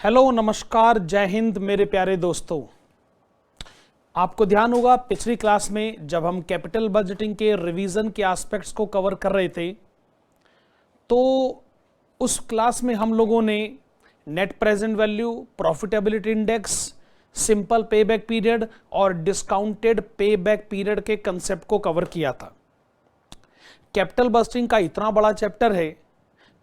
Hello नमस्कार जय हिंद मेरे प्यारे दोस्तों। आपको ध्यान होगा पिछली क्लास में जब हम कैपिटल बजटिंग के रिवीजन के एस्पेक्ट्स को कवर कर रहे थे तो उस क्लास में हम लोगों ने net present value, profitability index, simple payback period और डिस्काउंटेड पेबैक पीरियड के कंसेप्ट को कवर किया था। कैपिटल बजटिंग का इतना बड़ा चैप्टर है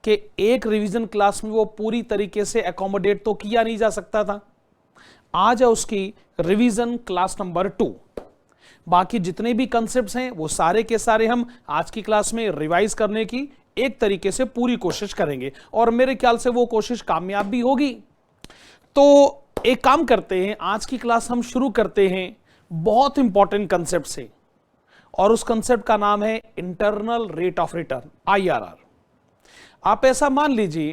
कि एक रिवीजन क्लास में वो पूरी तरीके से एकोमोडेट तो किया नहीं जा सकता था। आज है उसकी रिवीजन क्लास नंबर 2। बाकी जितने भी कॉन्सेप्ट्स हैं वो सारे के सारे हम आज की क्लास में रिवाइज करने की एक तरीके से पूरी कोशिश करेंगे और मेरे ख्याल से वो कोशिश कामयाब भी होगी। तो एक काम करते हैं, आज की क्लास हम शुरू करते हैं बहुत इंपॉर्टेंट कंसेप्ट से और उस कंसेप्ट का नाम है internal rate of return, IRR। आप ऐसा मान लीजिए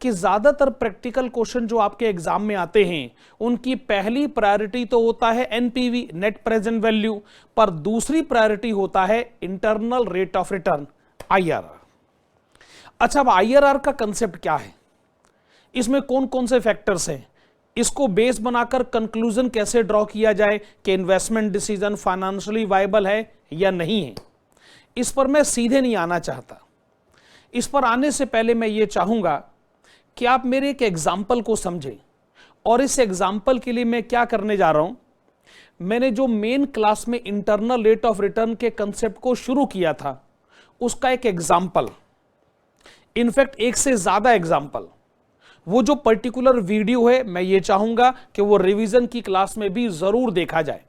कि ज्यादातर प्रैक्टिकल क्वेश्चन जो आपके एग्जाम में आते हैं उनकी पहली प्रायोरिटी तो होता है NPV, नेट प्रेजेंट वैल्यू, पर दूसरी प्रायोरिटी होता है internal rate of return, IRR। अच्छा, अब IRR का कंसेप्ट क्या है, इसमें कौन कौन से फैक्टर्स हैं, इसको बेस बनाकर कंक्लूजन कैसे ड्रॉ किया जाए कि इन्वेस्टमेंट डिसीजन फाइनेंशियली वायबल है या नहीं है, इस पर मैं सीधे नहीं आना चाहता। इस पर आने से पहले मैं ये चाहूंगा कि आप मेरे एक एग्जाम्पल को समझें और इस एग्जाम्पल के लिए मैं क्या करने जा रहा हूं। मैंने जो मेन क्लास में इंटरनल रेट ऑफ रिटर्न के कंसेप्ट को शुरू किया था उसका एक एग्जाम्पल, इनफैक्ट एक से ज्यादा एग्जाम्पल, वो जो पर्टिकुलर वीडियो है मैं ये चाहूंगा कि वो रिवीजन की क्लास में भी जरूर देखा जाए।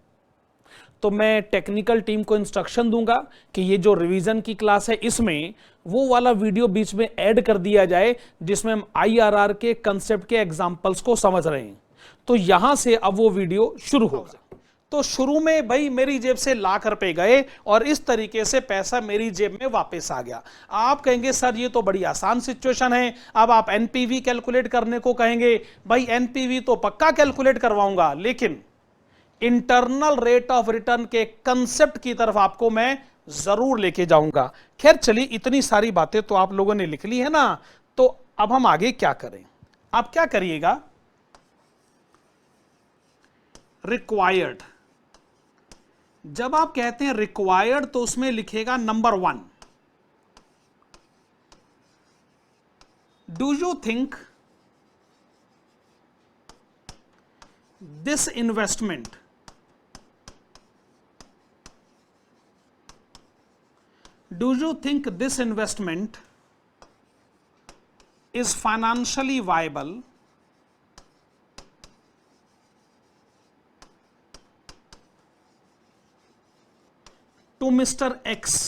तो मैं टेक्निकल टीम को इंस्ट्रक्शन दूंगा कि ये जो रिवीजन की क्लास है इसमें वो वाला वीडियो बीच में ऐड कर दिया जाए जिसमें हम IRR के कंसेप्ट के एग्जांपल्स को समझ रहे हैं। तो यहां से अब वो वीडियो शुरू होगा। तो शुरू में भाई मेरी जेब से ₹1,00,000 गए और इस तरीके से पैसा मेरी जेब में वापस आ गया। आप कहेंगे सर ये तो बड़ी आसान सिचुएशन है, अब आप NPV कैलकुलेट करने को कहेंगे। भाई NPV तो पक्का कैलकुलेट करवाऊंगा, लेकिन इंटरनल रेट ऑफ रिटर्न के कंसेप्ट की तरफ आपको मैं जरूर लेके जाऊंगा। खैर चलिए, इतनी सारी बातें तो आप लोगों ने लिख ली है ना, तो अब हम आगे क्या करें। आप क्या करिएगा, रिक्वायर्ड, जब आप कहते हैं रिक्वायर्ड तो उसमें लिखेगा number 1, do you think this investment do you think this investment is financially viable to Mr. X?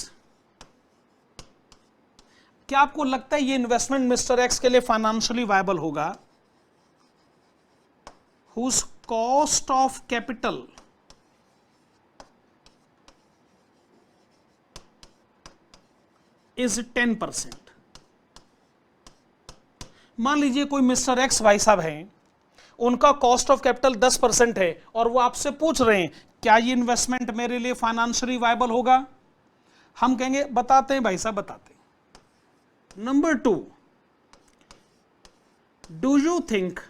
क्या आपको लगता है ये इन्वेस्टमेंट मिस्टर एक्स के लिए फाइनेंशियली वायबल होगा? whose cost of capital is 10%। मान लीजिए कोई मिस्टर एक्स भाई साहब हैं, उनका कॉस्ट ऑफ कैपिटल 10% है और वो आपसे पूछ रहे हैं क्या ये इन्वेस्टमेंट मेरे लिए फाइनेंशियली वायबल होगा? हम कहेंगे बताते हैं भाई साहब, बताते हैं। Number 2, do you think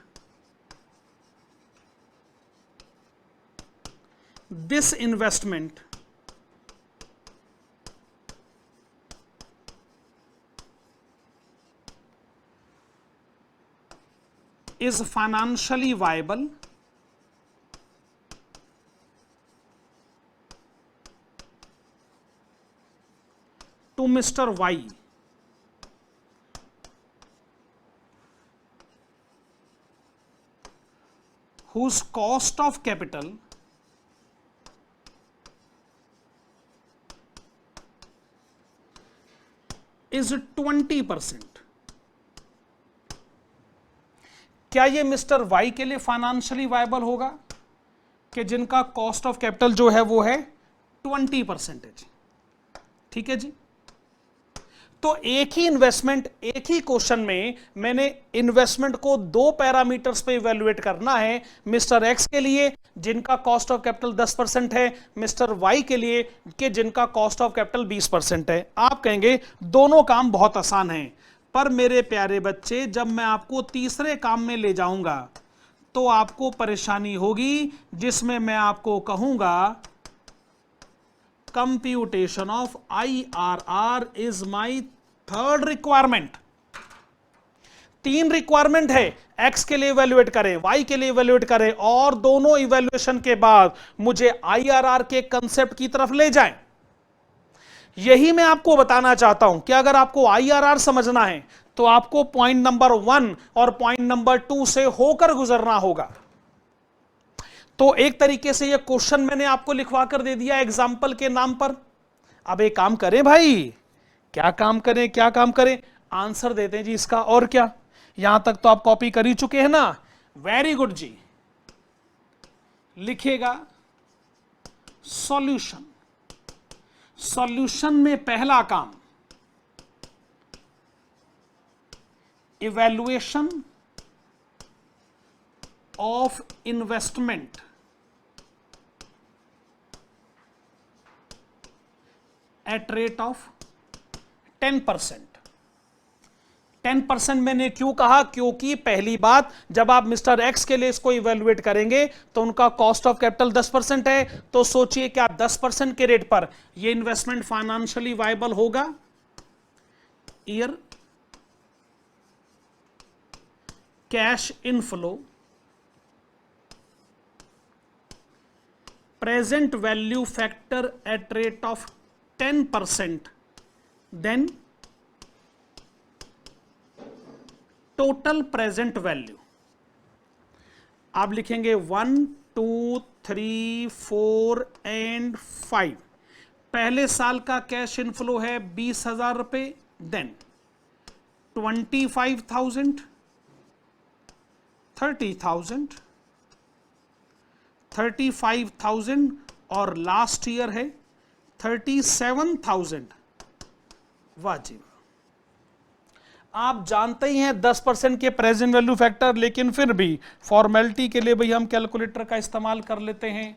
this investment is financially viable to Mr. Y, whose cost of capital is 20%। क्या ये मिस्टर वाई के लिए फाइनेंशियली वायबल होगा कि जिनका कॉस्ट ऑफ कैपिटल जो है वो है 20%? ठीक है जी। तो एक ही इन्वेस्टमेंट, एक ही क्वेश्चन में मैंने इन्वेस्टमेंट को 2 पैरामीटर्स पे इवेल्युएट करना है, मिस्टर एक्स के लिए जिनका कॉस्ट ऑफ कैपिटल 10% है, मिस्टर वाई के लिए कि जिनका कॉस्ट ऑफ कैपिटल 20% है। आप कहेंगे दोनों काम बहुत आसान है, पर मेरे प्यारे बच्चे, जब मैं आपको तीसरे काम में ले जाऊंगा तो आपको परेशानी होगी, जिसमें मैं आपको कहूंगा computation of IRR is my third requirement. 3 requirement है, एक्स के लिए इवेल्युएट करें, वाई के लिए इवेल्युएट करें, और दोनों इवेल्युएशन के बाद मुझे IRR के कंसेप्ट की तरफ ले जाएं। यही मैं आपको बताना चाहता हूं कि अगर आपको IRR समझना है तो आपको पॉइंट नंबर 1 और पॉइंट नंबर 2 से होकर गुजरना होगा। तो एक तरीके से यह क्वेश्चन मैंने आपको लिखवा कर दे दिया एग्जाम्पल के नाम पर। अब एक काम करें भाई, क्या काम करें, क्या काम करें, आंसर देते हैं जी इसका। और क्या, यहां तक तो आप कॉपी कर ही चुके हैं ना, वेरी गुड जी। लिखेगा सॉल्यूशन। सॉल्यूशन में पहला काम evaluation of investment at rate of 10%। 10% मैंने क्यों कहा, क्योंकि पहली बात, जब आप मिस्टर एक्स के लिए इसको इवेल्युएट करेंगे तो उनका कॉस्ट ऑफ कैपिटल 10% है। तो सोचिए क्या 10% के रेट पर यह इन्वेस्टमेंट फाइनेंशियली वायबल होगा? Year cash inflow present value factor at rate of 10%, then total present value. आप लिखेंगे 1, 2, 3, 4 एंड 5। पहले साल का कैश इनफ्लो है 20,000 रुपए, देन 25,000, 30,000, 35,000 और लास्ट ईयर है 37,000। वाजिब। आप जानते ही हैं 10% के प्रेजेंट वैल्यू फैक्टर, लेकिन फिर भी फॉर्मेलिटी के लिए भाई हम कैलकुलेटर का इस्तेमाल कर लेते हैं।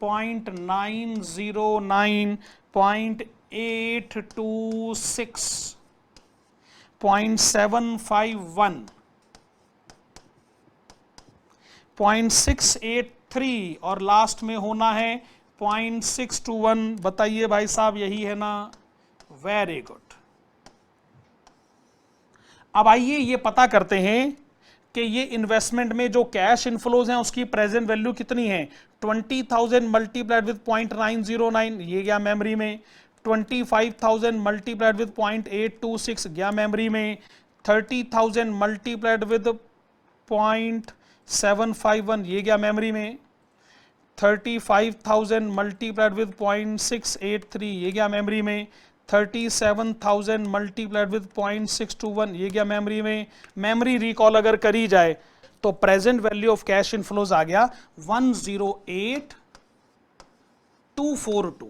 0.909, 0.826, 0.751, 0.683 और लास्ट में होना है 0.621। बताइए भाई साहब, यही है ना? Very good. अब आइए ये पता करते हैं कि ये इन्वेस्टमेंट में जो कैश इनफ्लोज हैं उसकी प्रेजेंट वैल्यू कितनी है। 20,000 मल्टीप्लाइड विद 0.909 ये गया मेमोरी में, 25,000 मल्टीप्लाइड विद 0.826 गया मेमोरी में, 30,000 मल्टीप्लाइड विद 0.751 ये गया मेमोरी में, 35,000 मल्टीप्लाइड विद 0.683 ये गया मेमोरी में, 37,000 मल्टीप्लाइड विद 0.621 ये गया मेमोरी में। मेमोरी रिकॉल अगर करी जाए तो present value of cash inflows आ गया 108,242।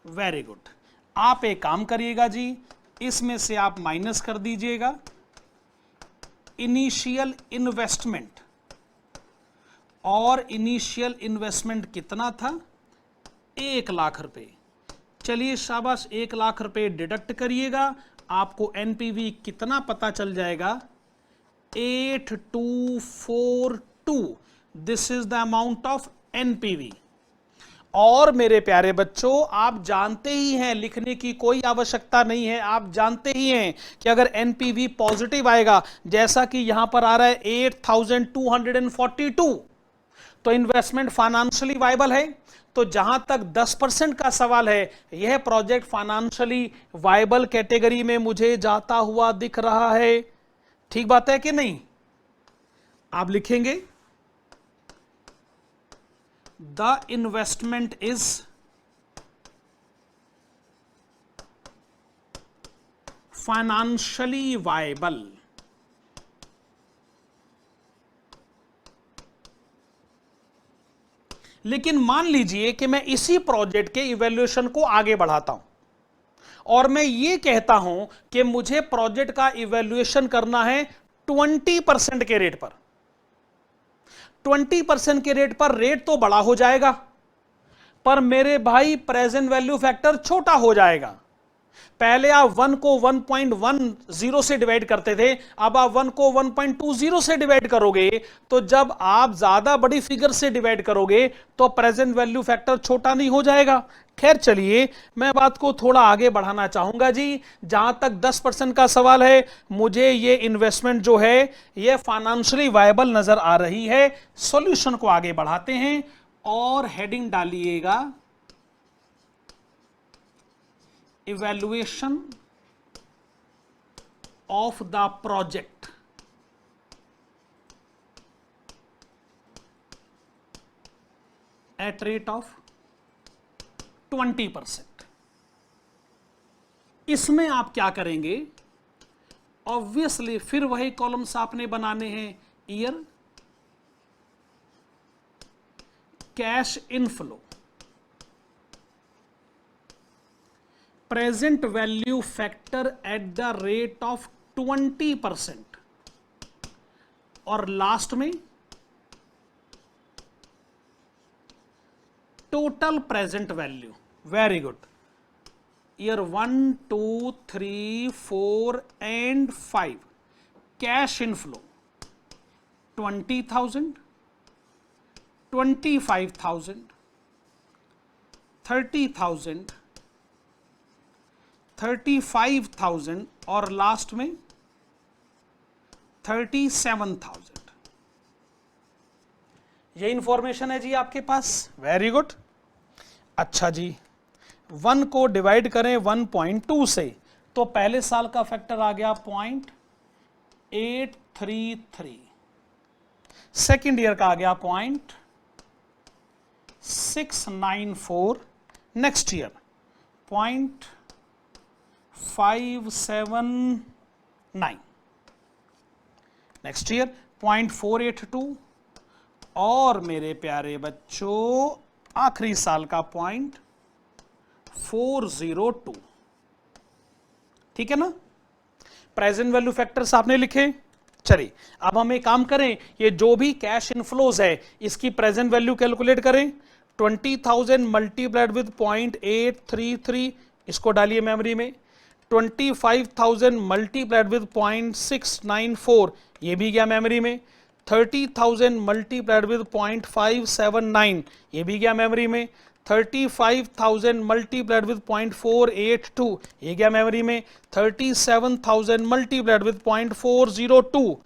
Very good. आप एक काम करिएगा जी, इसमें से आप माइनस कर दीजिएगा इनिशियल इन्वेस्टमेंट, और इनिशियल इन्वेस्टमेंट कितना था? 1 लाख रुपए। चलिए शाबाश, 1 लाख रुपए डिडक्ट करिएगा, आपको एनपीवी कितना पता चल जाएगा? 8242। This is the amount of NPV. और मेरे प्यारे बच्चों, आप जानते ही हैं, लिखने की कोई आवश्यकता नहीं है, आप जानते ही हैं कि अगर एनपीवी पॉजिटिव आएगा, जैसा कि यहां पर आ रहा है 8,242, तो इन्वेस्टमेंट फाइनेंशियली वायबल है। तो जहां तक 10% का सवाल है, यह प्रोजेक्ट फाइनेंशियली वायबल कैटेगरी में मुझे जाता हुआ दिख रहा है। ठीक बात है कि नहीं? आप लिखेंगे the investment is financially viable. लेकिन मान लीजिए कि मैं इसी प्रोजेक्ट के इवैल्यूएशन को आगे बढ़ाता हूं और मैं ये कहता हूं कि मुझे प्रोजेक्ट का इवैल्यूएशन करना है 20% के रेट पर। 20% के रेट पर रेट तो बड़ा हो जाएगा, पर मेरे भाई प्रेजेंट वैल्यू फैक्टर छोटा हो जाएगा। पहले आप 1 को 1.10 से डिवाइड करते थे, अब आप 1 को 1.20 से डिवाइड करोगे। तो जब आप ज्यादा बड़ी फिगर से डिवाइड करोगे तो प्रेजेंट वैल्यू फैक्टर छोटा नहीं हो जाएगा। खैर चलिए, मैं बात को थोड़ा आगे बढ़ाना चाहूंगा जी। जहां तक 10% का सवाल है, मुझे ये इन्वेस्टमेंट जो है ये फाइनेंशियली वायबल नजर आ रही है। सॉल्यूशन को आगे बढ़ाते हैं और हेडिंग डालिएगा evaluation of the project at rate of 20%। इसमें आप क्या करेंगे, ऑब्वियसली फिर वही कॉलम्स आपने बनाने हैं। Year, cash inflow, present value factor at the rate of 20%, और लास्ट में total present value. Very good. Year 1, 2, 3, 4 and 5, cash inflow 20,000, 25,000, 30,000, 35,000 और लास्ट में 37,000। ये इंफॉर्मेशन है जी आपके पास। Very good. अच्छा जी, 1 को डिवाइड करें 1.2 से तो पहले साल का फैक्टर आ गया 0.833, सेकेंड ईयर का आ गया 0.694, नेक्स्ट ईयर 0.579, नेक्स्ट ईयर 0.482 और मेरे प्यारे बच्चों आखिरी साल का 0.402। ठीक है ना। प्रेजेंट वैल्यू फैक्टर्स आपने लिखे। चलिए अब हम एक काम करें, ये जो भी कैश इनफ्लोज है इसकी प्रेजेंट वैल्यू कैलकुलेट करें। 20,000 मल्टीप्लाइड विद 0.833, इसको डालिए मेमोरी में। 25,000 मल्टीप्लाइड विद 0.694, ये भी गया मेमोरी में। 30,000 मल्टीप्लाइड विद 0.579, ये भी गया मेमोरी में। 35,000 मल्टीप्लाइड विद 0.482, ये गया मेमोरी में। 37,000 मल्टीप्लाइड विद 0.402,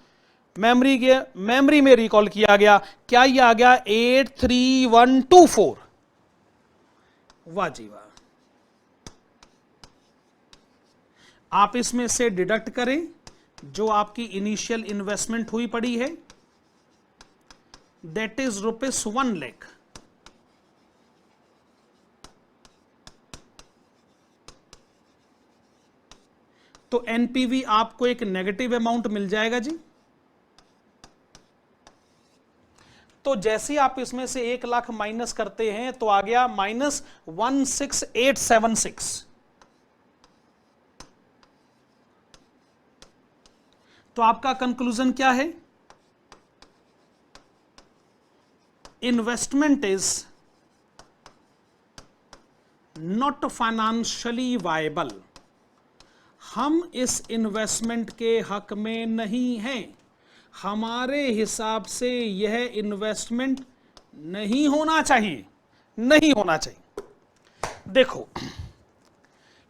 मेमोरी गया, मेमोरी में रिकॉल किया गया। क्या ये आ गया 83124? वाह जी वाह। आप इसमें से डिडक्ट करें जो आपकी इनिशियल इन्वेस्टमेंट हुई पड़ी है, दैट इज ₹1 लाख। तो एनपीवी आपको एक नेगेटिव अमाउंट मिल जाएगा जी। तो जैसे आप इसमें से 1 लाख माइनस करते हैं तो आ गया -16876। तो आपका कंक्लूजन क्या है? Investment is not financially viable. हम इस इन्वेस्टमेंट के हक में नहीं हैं। हमारे हिसाब से यह इन्वेस्टमेंट नहीं होना चाहिए, नहीं होना चाहिए। देखो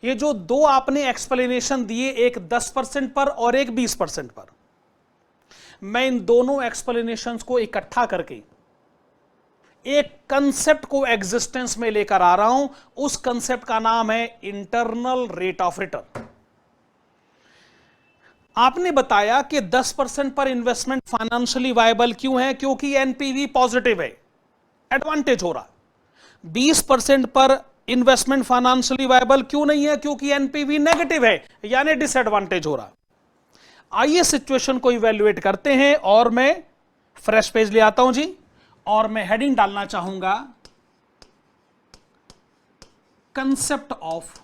ये जो दो आपने एक्सप्लेनेशन दिए, एक 10% पर और एक 20% पर, मैं इन दोनों एक्सप्लेनेशंस को इकट्ठा करके एक कंसेप्ट को एग्जिस्टेंस में लेकर आ रहा हूं। उस कंसेप्ट का नाम है इंटरनल रेट ऑफ रिटर्न। आपने बताया कि 10% पर इन्वेस्टमेंट फाइनेंशियली वायबल क्यों है? क्योंकि एनपीवी पॉजिटिव है, एडवांटेज हो रहा। 20% पर इन्वेस्टमेंट फाइनेंशियली वायबल क्यों नहीं है? क्योंकि एनपीवी नेगेटिव है, यानी डिसएडवांटेज हो रहा। आइए सिचुएशन को इवैल्यूएट करते हैं और मैं फ्रेश पेज ले आता हूं जी, और मैं हेडिंग डालना चाहूंगा कंसेप्ट ऑफ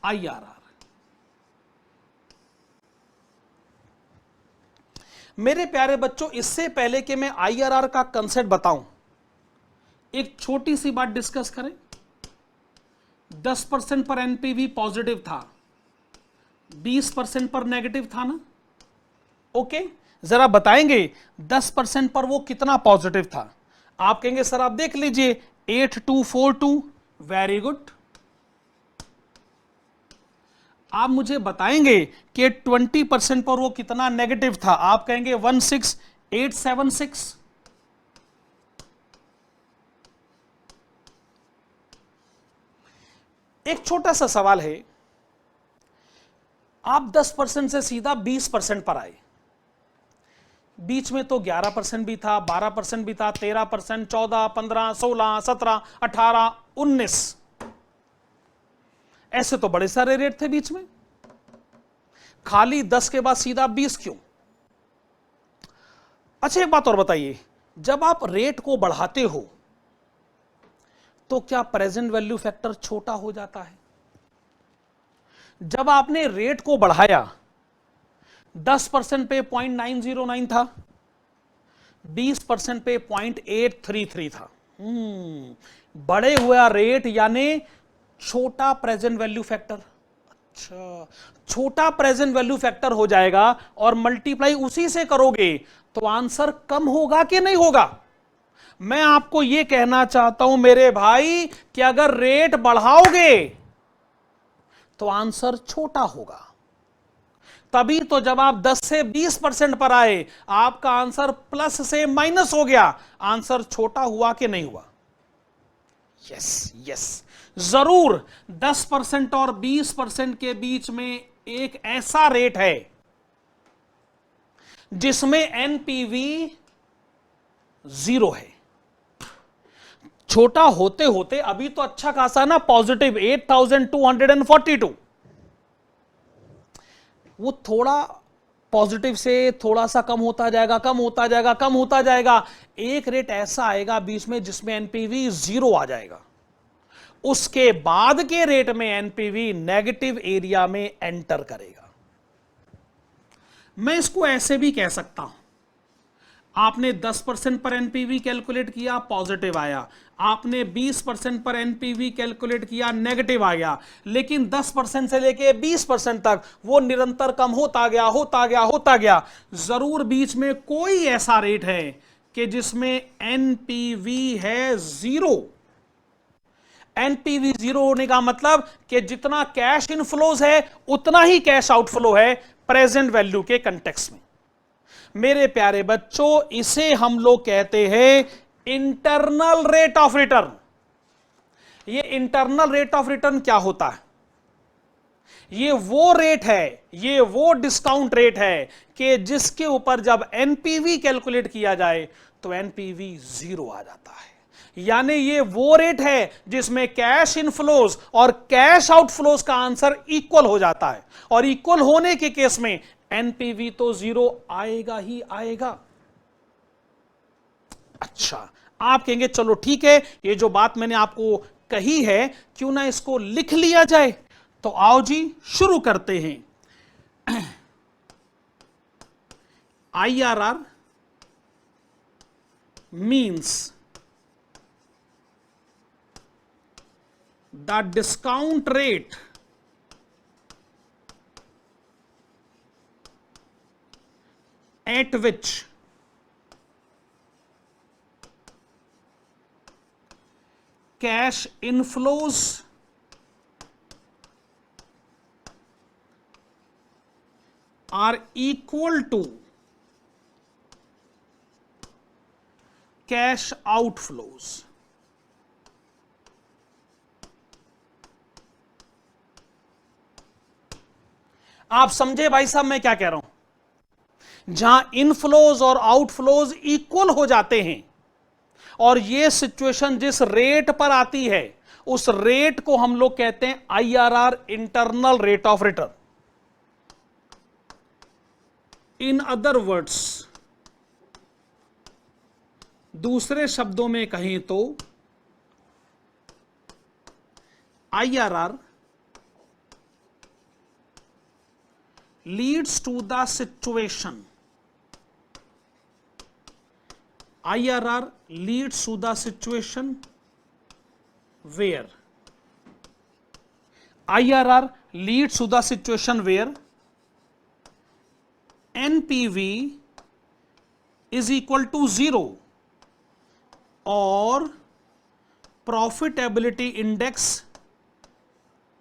आईआरआर। मेरे प्यारे बच्चों, इससे पहले कि मैं आईआरआर का कंसेप्ट बताऊं, एक छोटी सी बात डिस्कस करें। 10% पर एनपीवी पॉजिटिव था, 20% पर नेगेटिव था ना। ओके, जरा बताएंगे 10% पर वो कितना पॉजिटिव था। आप कहेंगे सर आप देख लीजिए 8242, वेरी गुड। आप मुझे बताएंगे कि 20% पर वो कितना नेगेटिव था। आप कहेंगे 16876। एक छोटा सा सवाल है, आप 10% से सीधा 20% पर आए, बीच में तो 11% भी था, 12% भी था, 13%, 14, 15, 16, 17, 18, 19, ऐसे तो बड़े सारे रेट थे बीच में, खाली 10 के बाद सीधा 20 क्यों? अच्छा एक बात और बताइए, जब आप रेट को बढ़ाते हो तो क्या प्रेजेंट वैल्यू फैक्टर छोटा हो जाता है? जब आपने रेट को बढ़ाया 10% पे 0.909 था, 20% पे 0.833 था। बड़े हुआ रेट यानी छोटा प्रेजेंट वैल्यू फैक्टर। अच्छा, छोटा प्रेजेंट वैल्यू फैक्टर हो जाएगा और मल्टीप्लाई उसी से करोगे तो आंसर कम होगा कि नहीं होगा? मैं आपको यह कहना चाहता हूं मेरे भाई कि अगर रेट बढ़ाओगे तो आंसर छोटा होगा। तभी तो जब आप 10 से 20% पर आए आपका आंसर प्लस से माइनस हो गया, आंसर छोटा हुआ कि नहीं हुआ? यस यस, जरूर 10% और 20% के बीच में एक ऐसा रेट है जिसमें एनपीवी 0 है। छोटा होते होते अभी तो अच्छा खासा ना, पॉजिटिव 8242, वो थोड़ा पॉजिटिव से थोड़ा सा कम होता जाएगा, कम होता जाएगा, कम होता जाएगा। एक रेट ऐसा आएगा बीच में जिसमें एनपीवी 0 आ जाएगा, उसके बाद के रेट में एनपीवी नेगेटिव एरिया में एंटर करेगा। मैं इसको ऐसे भी कह सकता हूं, आपने 10% पर एनपीवी कैलकुलेट किया, पॉजिटिव आया, आपने 20% पर एनपीवी कैलकुलेट किया, नेगेटिव आ गया, लेकिन 10% से लेके 20% तक वो निरंतर कम होता गया, होता गया, होता गया। जरूर बीच में कोई ऐसा रेट है कि जिसमें एनपीवी है 0। एनपीवी 0 होने का मतलब कि जितना कैश इनफ्लोज है उतना ही कैश आउटफ्लो है प्रेजेंट वैल्यू के कंटेक्स्ट में। मेरे प्यारे बच्चों, इसे हम लोग कहते हैं इंटरनल रेट ऑफ रिटर्न। ये इंटरनल रेट ऑफ रिटर्न क्या होता है? ये वो रेट है, ये वो डिस्काउंट रेट है कि जिसके ऊपर जब एनपीवी कैलकुलेट किया जाए तो एनपीवी 0 आ जाता है। यानी ये वो रेट है जिसमें कैश इनफ्लोज और कैश आउटफ्लोज का आंसर इक्वल हो जाता है, और इक्वल होने के केस में एनपीवी तो 0 आएगा ही आएगा। अच्छा, आप कहेंगे चलो ठीक है, ये जो बात मैंने आपको कही है क्यों ना इसको लिख लिया जाए। तो आओ जी शुरू करते हैं। IRR means the discount rate at which cash inflows are equal to cash outflows। आप समझे भाई साहब मैं क्या कह रहा हूं? जहां इनफ्लोज और आउटफ्लोज इक्वल हो जाते हैं और यह सिचुएशन जिस रेट पर आती है उस रेट को हम लोग कहते हैं IRR, internal rate of return. In other words, दूसरे शब्दों में कहें तो IRR leads to the situation, IRR leads to the situation where IRR leads to the situation where NPV is equal to 0 और profitability index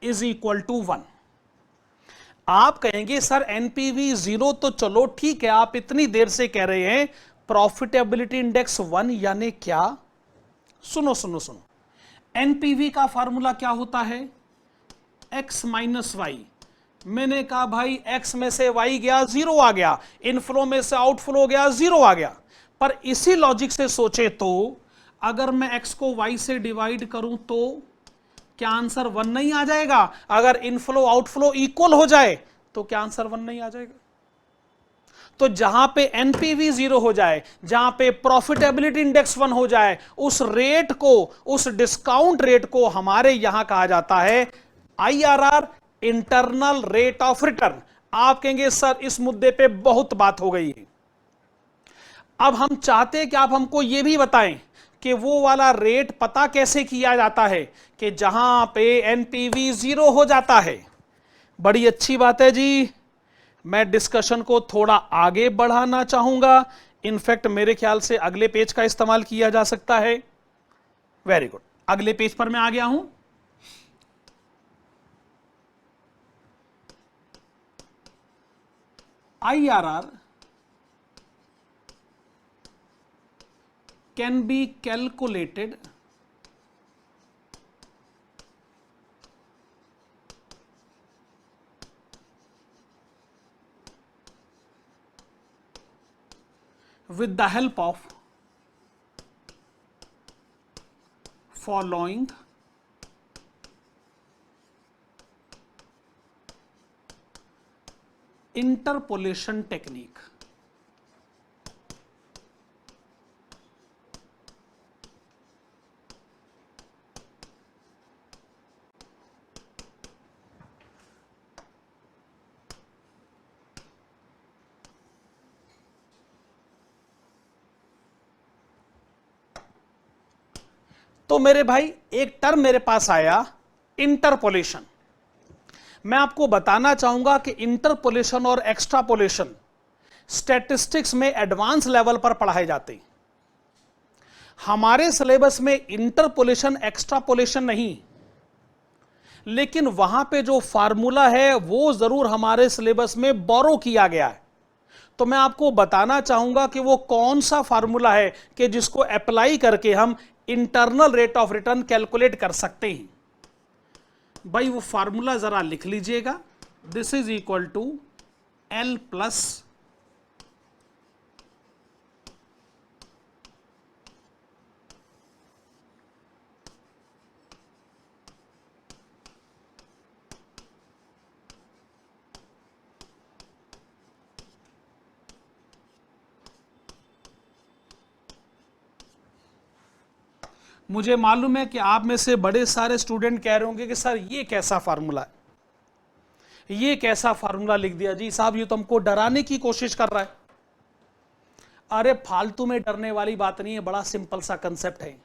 is equal to 1। आप कहेंगे sir NPV 0 तो चलो ठीक है, आप इतनी देर से कह रहे हैं प्रॉफिटेबिलिटी इंडेक्स 1 यानी क्या? सुनो सुनो सुनो, एनपीवी का फार्मूला क्या होता है? x minus Y. मैंने कहा भाई x में से y गया 0 आ गया, इनफ्लो में से आउटफ्लो गया 0 आ गया। पर इसी लॉजिक से सोचे तो अगर मैं x को y से डिवाइड करूं तो क्या आंसर 1 नहीं आ जाएगा? अगर इनफ्लो आउटफ्लो इक्वल हो जाए तो क्या आंसर 1 नहीं आ जाएगा? तो जहां पे एनपीवी 0 हो जाए, जहां पे प्रॉफिटेबिलिटी इंडेक्स 1 हो जाए, उस रेट को, उस डिस्काउंट रेट को हमारे यहां कहा जाता है IRR, internal rate of return. आप कहेंगे सर इस मुद्दे पे बहुत बात हो गई है। अब हम चाहते हैं कि आप हमको यह भी बताएं कि वो वाला रेट पता कैसे किया जाता है कि जहां पे एनपीवी 0 हो जाता है। बड़ी अच्छी बात है जी, मैं डिस्कशन को थोड़ा आगे बढ़ाना चाहूंगा। इनफैक्ट मेरे ख्याल से अगले पेज का इस्तेमाल किया जा सकता है। वेरी गुड, अगले पेज पर मैं आ गया हूं। IRR can be calculated with the help of following interpolation technique। तो मेरे भाई एक टर्म मेरे पास आया इंटरपोलेशन। मैं आपको बताना चाहूंगा कि इंटरपोलेशन और एक्स्ट्रापोलेशन स्टैटिस्टिक्स में एडवांस लेवल पर पढ़ाए जाते हैं। हमारे सिलेबस में इंटरपोलेशन एक्स्ट्रापोलेशन नहीं, लेकिन वहां पे जो फार्मूला है वो जरूर हमारे सिलेबस में बोरो किया गया है। तो मैं आपको बताना चाहूंगा कि वो कौन सा फार्मूला है कि जिसको अप्लाई करके हम internal rate of return calculate कर सकते हैं। भाई वो फार्मूला जरा लिख लीजिएगा। This is equal to L plus मुझे मालूम है कि आप में से बड़े सारे स्टूडेंट कह रहे होंगे कि सर ये कैसा फार्मूला है, ये कैसा फार्मूला लिख दिया जी साहब, ये तो हमको डराने की कोशिश कर रहा है। अरे फालतू में डरने वाली बात नहीं है, बड़ा सिंपल सा कंसेप्ट है।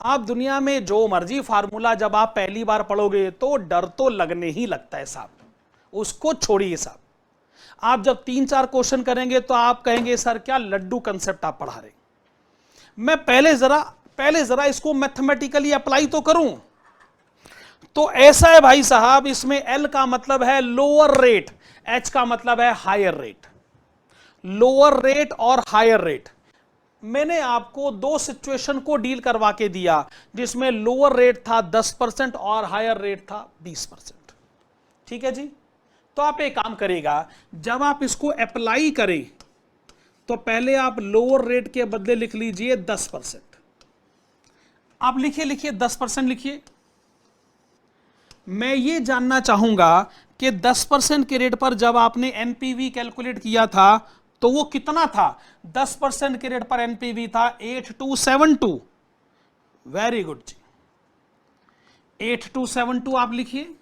आप दुनिया में जो मर्जी फार्मूला जब आप पहली बार पढ़ोगे तो डर तो लगने ही लगता है साहब, उसको छोड़िए साहब। आप जब 3-4 क्वेश्चन करेंगे तो आप कहेंगे सर क्या लड्डू कंसेप्ट आप पढ़ा रहे। मैं पहले जरा इसको मैथमेटिकली अप्लाई तो करूं। तो ऐसा है भाई साहब, इसमें L का मतलब है लोअर रेट, H का मतलब है हायर रेट। लोअर रेट और हायर रेट मैंने आपको 2 सिचुएशन को डील करवा के दिया, जिसमें लोअर रेट था 10% और हायर रेट था 20%। ठीक है जी। तो आप एक काम करेगा, जब आप इसको अप्लाई करें तो पहले आप लोअर रेट के बदले लिख लीजिए 10%। आप लिखिए 10% लिखिए। मैं ये जानना चाहूंगा कि 10% के रेट पर जब आपने एनपीवी कैलकुलेट किया था तो वो कितना था? 10% के रेट पर एनपीवी था 8272। वेरी गुड जी, 8272 आप लिखिए,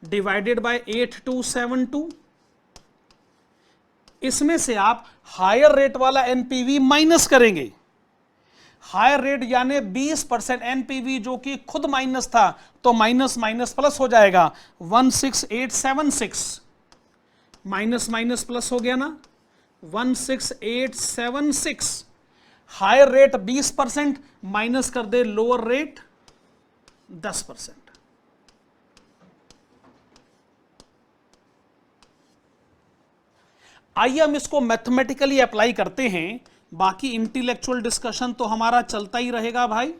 डिवाइडेड बाय 8272। इसमें से आप हायर रेट वाला एनपीवी माइनस करेंगे। हायर रेट यानी 20%, एनपीवी जो कि खुद माइनस था तो माइनस माइनस प्लस हो जाएगा, 16876 माइनस माइनस प्लस हो गया ना, 16876। हायर रेट 20%, माइनस कर दे लोअर रेट 10%। आइए हम इसको मैथमेटिकली अप्लाई करते हैं, बाकी इंटेलेक्चुअल डिस्कशन तो हमारा चलता ही रहेगा भाई।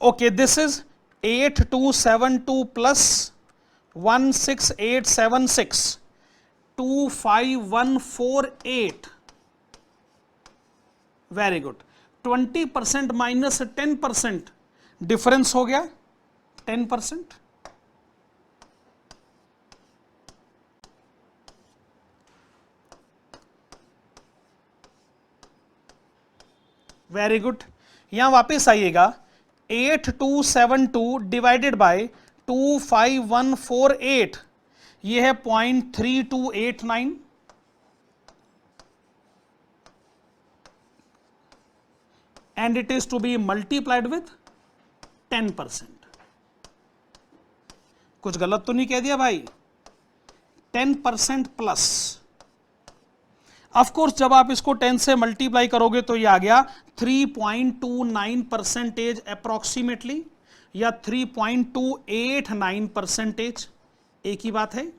Okay, this is 8272 plus 16876 25148। Very good. 20% minus 10%, difference हो गया 10%। Very good. यहां वापस आइएगा, 8272 डिवाइडेड बाय 25148, ये है 0.3289, and it is to be multiplied with 10%। कुछ गलत तो नहीं कह दिया भाई? 10% प्लस। ऑफ कोर्स जब आप इसको 10 से मल्टीप्लाई करोगे तो ये आ गया 3.29% अप्रोक्सीमेटली, या 3.289%, एक ही बात है।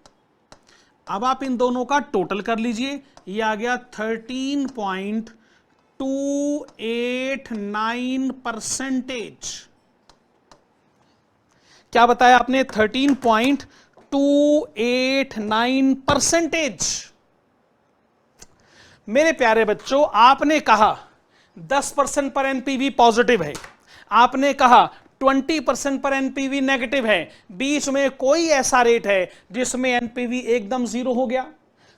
अब आप इन दोनों का टोटल कर लीजिए, ये आ गया 13.289%। क्या बताया आपने? 13.289%। मेरे प्यारे बच्चों, आपने कहा 10% पर एनपीवी पॉजिटिव है, आपने कहा 20% पर एनपीवी नेगेटिव है, बीच में कोई ऐसा रेट है जिसमें एनपीवी एकदम जीरो हो गया?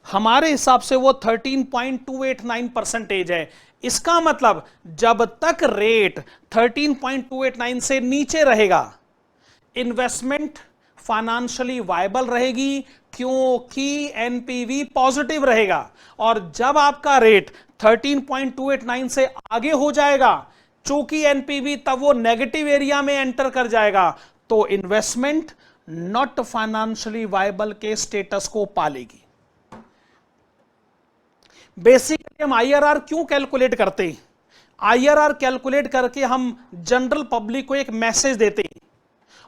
हमारे हिसाब से वो 13.289% है। इसका मतलब जब तक रेट 13.289 से नीचे रहेगा, इन्वेस्टमेंट फाइनेंशियली वायबल रहेगी, क्योंकि एनपीवी पॉजिटिव रहेगा। और जब आपका रेट 13.289 से आगे हो जाएगा, चूंकि एनपीवी तब वो नेगेटिव एरिया में एंटर कर जाएगा, तो इन्वेस्टमेंट नॉट फाइनेंशियली वायबल के स्टेटस को पालेगी। बेसिकली हम आईआरआर क्यों कैलकुलेट करते हैं? आईआरआर कैलकुलेट करके हम जनरल पब्लिक को एक मैसेज देते हैं,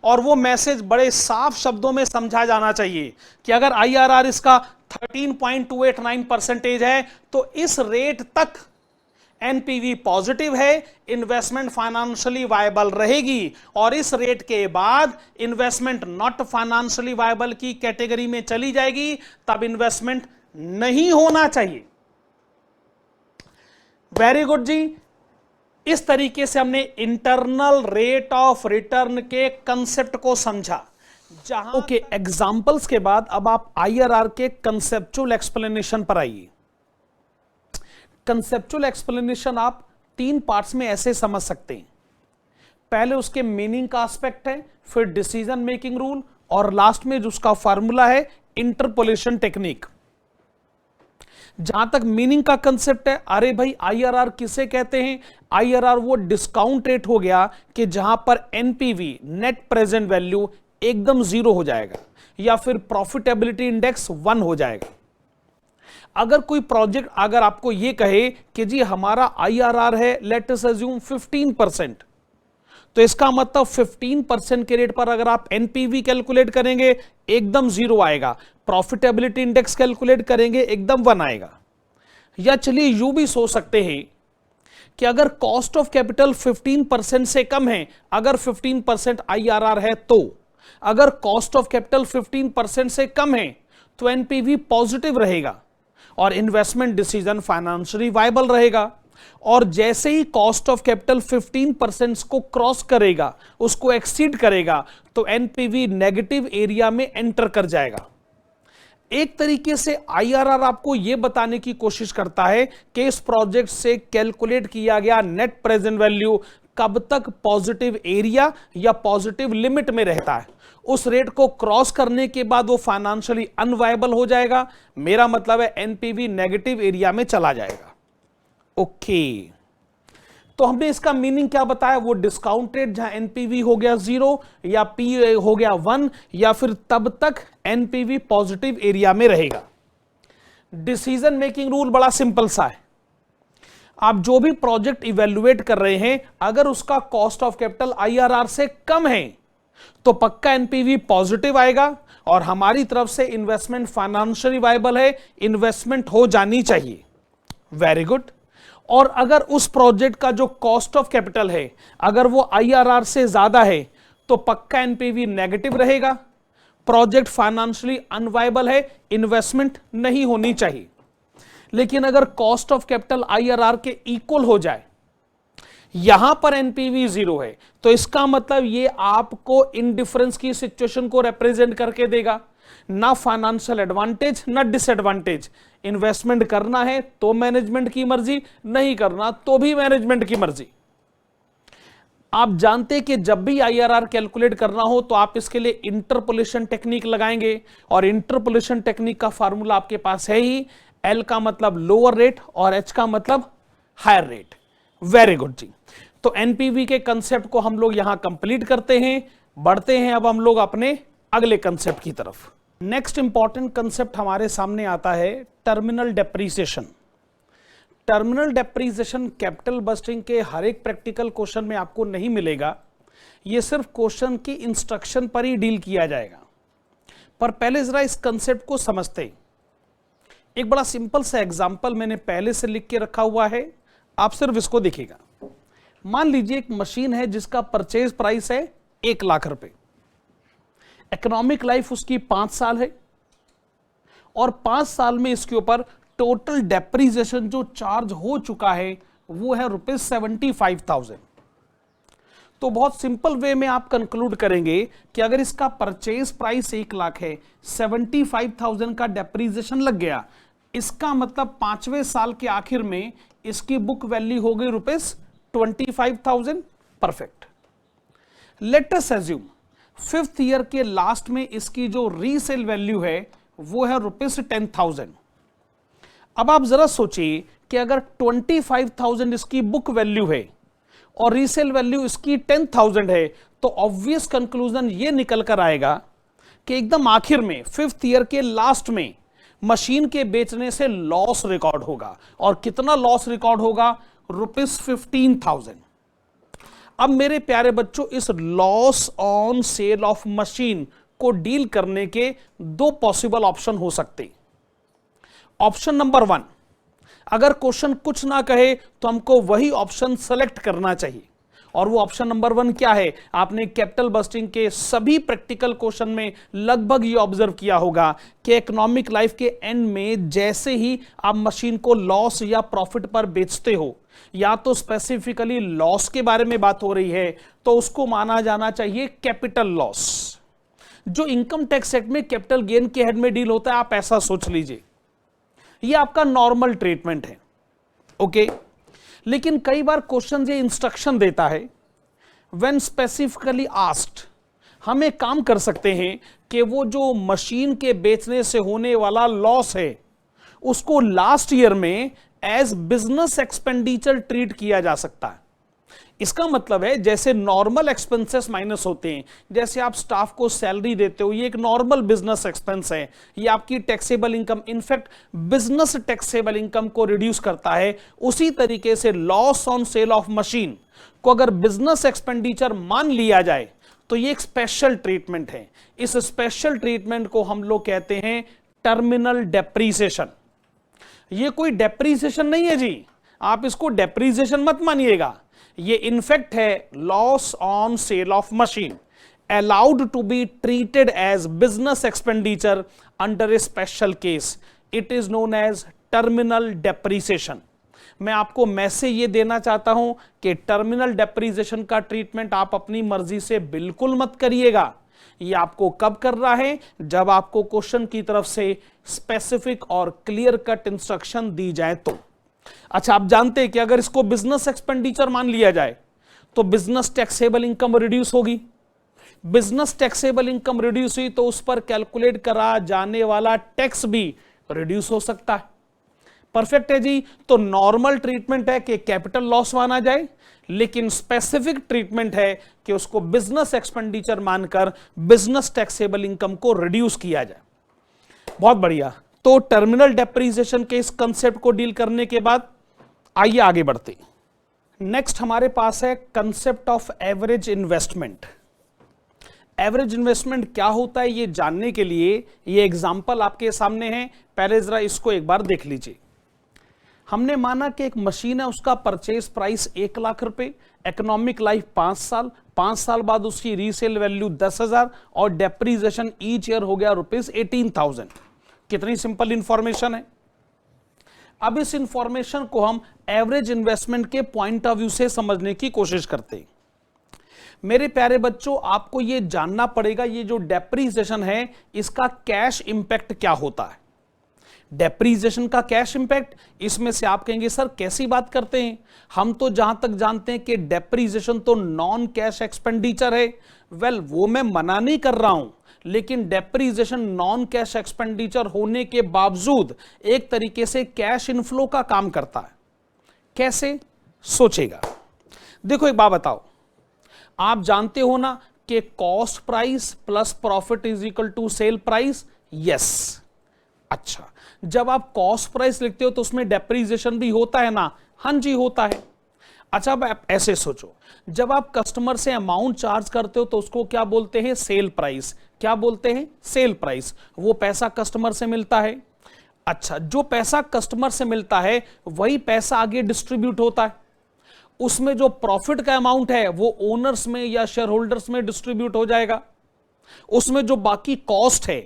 और वो मैसेज बड़े साफ शब्दों में समझा जाना चाहिए कि अगर आईआरआर इसका 13.289% है तो इस रेट तक एनपीवी पॉजिटिव है, इन्वेस्टमेंट फाइनेंशियली वायबल रहेगी, और इस रेट के बाद इन्वेस्टमेंट नॉट फाइनेंशियली वायबल की कैटेगरी में चली जाएगी, तब इन्वेस्टमेंट नहीं होना चाहिए। वेरी गुड जी। इस तरीके से हमने इंटरनल रेट ऑफ रिटर्न के कंसेप्ट को समझा। जहां एग्जांपल्स के बाद अब आप आईआरआर के कंसेप्चुअल एक्सप्लेनेशन पर आइए। कंसेप्चुअल एक्सप्लेनेशन आप 3 पार्ट्स में ऐसे समझ सकते हैं। पहले उसके मीनिंग का एस्पेक्ट है, फिर डिसीजन मेकिंग रूल, और लास्ट में जो उसका फार्मूला है इंटरपोलेशन टेक्निक। जहां तक मीनिंग का कंसेप्ट है, अरे भाई आईआरआर किसे कहते हैं? आईआरआर वो डिस्काउंट रेट हो गया कि जहां पर एनपीवी नेट प्रेजेंट वैल्यू एकदम जीरो हो जाएगा, या फिर प्रॉफिटेबिलिटी इंडेक्स 1 हो जाएगा। अगर कोई प्रोजेक्ट अगर आपको ये कहे कि जी हमारा आईआरआर है लेट अस अज्यूम 15%, तो इसका मतलब 15% के रेट पर अगर आप एनपीवी कैलकुलेट करेंगे एकदम जीरो आएगा, प्रॉफिटेबिलिटी इंडेक्स कैलकुलेट करेंगे एकदम 1 आएगा। या चलिए यूं भी सोच सकते हैं कि अगर कॉस्ट ऑफ कैपिटल 15% से कम है, अगर 15% आईआरआर है, तो अगर कॉस्ट ऑफ कैपिटल 15% से कम है तो एनपीवी पॉजिटिव रहेगा और इन्वेस्टमेंट डिसीजन फाइनेंशियली वायबल रहेगा। और जैसे ही कॉस्ट ऑफ कैपिटल 15% को क्रॉस करेगा, उसको एक्सीड करेगा, तो एनपीवी नेगेटिव एरिया में एंटर कर जाएगा। एक तरीके से आईआरआर आपको यह बताने की कोशिश करता है कि इस प्रोजेक्ट से कैलकुलेट किया गया नेट प्रेजेंट वैल्यू कब तक पॉजिटिव एरिया या पॉजिटिव लिमिट में रहता है। उस रेट को क्रॉस करने के बाद वो फाइनेंशियली अनवायबल हो जाएगा। मेरा मतलब है एनपीवी नेगेटिव एरिया में चला जाएगा। ओके, तो हमने इसका मीनिंग क्या बताया, वो डिस्काउंट रेट जहां एनपीवी हो गया 0 या पी हो गया 1 या फिर तब तक एनपीवी पॉजिटिव एरिया में रहेगा। डिसीजन मेकिंग रूल बड़ा सिंपल सा है। आप जो भी प्रोजेक्ट इवेल्युएट कर रहे हैं, अगर उसका कॉस्ट ऑफ कैपिटल आईआरआर से कम है तो पक्का एनपीवी पॉजिटिव आएगा और हमारी तरफ से इन्वेस्टमेंट फाइनेंशियली वायबल है, इन्वेस्टमेंट हो जानी चाहिए। Very good. और अगर उस प्रोजेक्ट का जो कॉस्ट ऑफ कैपिटल है अगर वो आईआरआर से ज्यादा है तो पक्का एनपीवी नेगेटिव रहेगा, प्रोजेक्ट फाइनेंशियली अनवायबल है, इन्वेस्टमेंट नहीं होनी चाहिए। लेकिन अगर कॉस्ट ऑफ कैपिटल आईआरआर के इक्वल हो जाए, यहां पर एनपीवी 0 है, तो इसका मतलब ये आपको इंडिफरेंस की सिचुएशन को रिप्रेजेंट करके देगा। ना फाइनेंशियल एडवांटेज ना डिसएडवांटेज। इन्वेस्टमेंट करना है तो मैनेजमेंट की मर्जी, नहीं करना तो भी मैनेजमेंट की मर्जी। आप जानते कि जब भी आईआरआर कैलकुलेट करना हो तो आप इसके लिए इंटरपोलेशन टेक्निक लगाएंगे और इंटरपोलेशन टेक्निक का फार्मूला आपके पास है ही। एल का मतलब लोअर रेट और एच का मतलब हायर रेट। वेरी गुड जी। तो एनपीवी के कंसेप्ट को हम लोग यहां कंप्लीट करते हैं, बढ़ते हैं अब हम लोग अपने अगले कंसेप्ट की तरफ। नेक्स्ट इंपॉर्टेंट कंसेप्ट हमारे सामने आता है terminal depreciation. Terminal depreciation capital budgeting के हर एक प्रैक्टिकल क्वेश्चन में आपको नहीं मिलेगा, यह सिर्फ क्वेश्चन की इंस्ट्रक्शन पर ही डील किया जाएगा। पर पहले जरा इस कंसेप्ट को समझते हैं। एक बड़ा सिंपल सा एग्जांपल मैंने पहले से लिख के रखा हुआ है, आप सिर्फ इसको देखिएगा। मान लीजिए एक मशीन है जिसका परचेज प्राइस है 1 लाख रुपए, इकोनॉमिक लाइफ उसकी 5 साल है और 5 साल में इसके ऊपर टोटल डेप्रीसिएशन जो चार्ज हो चुका है वो है ₹75,000। तो बहुत सिंपल वे में आप कंक्लूड करेंगे कि अगर इसका परचेज प्राइस 1 लाख है, 75,000 का डेप्रीसिएशन लग गया, इसका मतलब 5वें साल के आखिर में इसकी बुक वैल्यू हो गई ₹25,000। Perfect. Let us assume 5th year के लास्ट में इसकी जो रीसेल वैल्यू है वो है ₹10,000। अब आप जरा सोचिए कि अगर 25,000 इसकी बुक वैल्यू है और रीसेल वैल्यू इसकी 10,000 है, तो ऑब्वियस कंक्लूजन ये निकल कर आएगा कि एकदम आखिर में 5th ईयर के लास्ट में मशीन के बेचने से लॉस रिकॉर्ड होगा। और कितना लॉस रिकॉर्ड होगा? ₹15,000। अब मेरे प्यारे बच्चों, इस loss on sale of machine को डील करने के 2 पॉसिबल ऑप्शन हो सकते। ऑप्शन नंबर 1, अगर क्वेश्चन कुछ ना कहे तो हमको वही ऑप्शन सेलेक्ट करना चाहिए। और वो ऑप्शन नंबर 1 क्या है? आपने कैपिटल बस्टिंग के सभी प्रैक्टिकल क्वेश्चन में लगभग ये ऑब्जर्व किया होगा कि इकोनॉमिक लाइफ के एंड में जैसे ही आप मशीन को लॉस या प्रॉफिट पर बेचते हो, या तो स्पेसिफिकली लॉस के बारे में बात हो रही है, तो उसको माना जाना चाहिए कैपिटल लॉस। जो इनकम टैक्स एक्ट में कैपिटल गेन के हेड में डील होता है, आप ऐसा सोच लीजिए, ये आपका नॉर्मल ट्रीटमेंट है। ओके। लेकिन कई बार क्वेश्चन ये इंस्ट्रक्शन देता है, व्हेन स्पेसिफिकली आस्क्ड, हम एक काम कर सकते हैं कि वो जो मशीन के बेचने से होने वाला लॉस है उसको लास्ट ईयर में एज बिजनेस एक्सपेंडिचर ट्रीट किया जा सकता है। इसका मतलब है जैसे नॉर्मल एक्सपेंसेस माइनस होते हैं, जैसे आप स्टाफ को सैलरी देते हो, ये एक नॉर्मल बिजनेस एक्सपेंस है, ये आपकी taxable income, in fact business taxable income को रिड्यूस करता है। उसी तरीके से loss on sale of machine को अगर बिजनेस एक्सपेंडिचर मान लिया जाए तो ये एक स्पेशल ट्रीटमेंट है। इस स्पेशल ट्रीटमेंट को हम लोग कहते हैं टर्मिनल डेप्रीसिएशन। ये कोई डेप्रीसिएशन नहीं है जी, आप इसको डेप्रीसिएशन मत मानिएगा, ये इनफैक्ट है loss on sale of machine allowed to be treated as business expenditure under a special case. It is known as terminal depreciation. मैं आपको मैसेज ये देना चाहता हूं कि टर्मिनल डेप्रीसिएशन का ट्रीटमेंट आप अपनी मर्जी से बिल्कुल मत करिएगा। ये आपको कब कर रहा है? जब आपको क्वेश्चन की तरफ से स्पेसिफिक और क्लियर कट इंस्ट्रक्शन दी जाए तो। अच्छा, आप जानते हैं कि अगर इसको बिजनेस एक्सपेंडिचर मान लिया जाए तो बिजनेस टैक्सेबल इनकम रिड्यूस होगी। बिजनेस टैक्सेबल इनकम रिड्यूस हुई तो उस पर कैलकुलेट करा जाने वाला टैक्स भी रिड्यूस हो सकता है। परफेक्ट है जी। तो नॉर्मल ट्रीटमेंट है कि कैपिटल लॉस माना जाए, लेकिन स्पेसिफिक ट्रीटमेंट है कि उसको बिजनेस एक्सपेंडिचर मानकर बिजनेस टैक्सेबल इनकम को रिड्यूस किया जाए। बहुत बढ़िया। तो टर्मिनल डेप्रिसिएशन के इस कंसेप्ट को डील करने के बाद आइए आगे बढ़ते। नेक्स्ट हमारे पास है concept of average investment. Average investment क्या होता है ये जानने के लिए ये एग्जांपल आपके सामने है, पहले जरा इसको एक बार देख लीजिए। हमने माना कि एक मशीन है, उसका परचेज प्राइस 1 लाख रुपए, इकोनॉमिक लाइफ 5 साल, 5 साल बाद उसकी रीसेल वैल्यू 10,000 और डेप्रीसिएशन ईच ईयर हो गया ₹18,000। कितनी सिंपल इंफॉर्मेशन है। अब इस इंफॉर्मेशन को हम एवरेज इन्वेस्टमेंट के पॉइंट ऑफ व्यू से समझने की कोशिश करते हैं। मेरे प्यारे बच्चों, आपको यह जानना पड़ेगा ये जो डेप्रीसिएशन है इसका कैश इंपैक्ट क्या होता है। डेप्रीसिएशन का कैश इंपैक्ट, इसमें से आप कहेंगे सर कैसी बात करते हैं, हम तो जहां तक जानते हैं कि डेप्रीसिएशन तो नॉन कैश एक्सपेंडिचर है। वेल, वो मैं मना नहीं कर रहा हूं, लेकिन डेप्रीसिएशन नॉन कैश एक्सपेंडिचर होने के बावजूद एक तरीके से कैश इनफ्लो का काम करता है। कैसे, सोचेगा। देखो एक बात बताओ, आप जानते हो ना कि cost price plus profit is equal to sell price. Yes. अच्छा, जब आप कॉस्ट प्राइस लिखते हो तो उसमें डेप्रीसिएशन भी होता है ना। हाँ जी, होता है। अच्छा, अब आप ऐसे सोचो, जब आप कस्टमर से अमाउंट चार्ज करते हो तो उसको क्या बोलते हैं, सेल प्राइस। क्या बोलते हैं, सेल प्राइस। वो पैसा कस्टमर से मिलता है। अच्छा, जो पैसा कस्टमर से मिलता है वही पैसा आगे डिस्ट्रीब्यूट होता है। उसमें जो प्रॉफिट का अमाउंट है वो ओनर्स में या शेयर होल्डर्स में डिस्ट्रीब्यूट हो जाएगा। उसमें जो बाकी कॉस्ट है,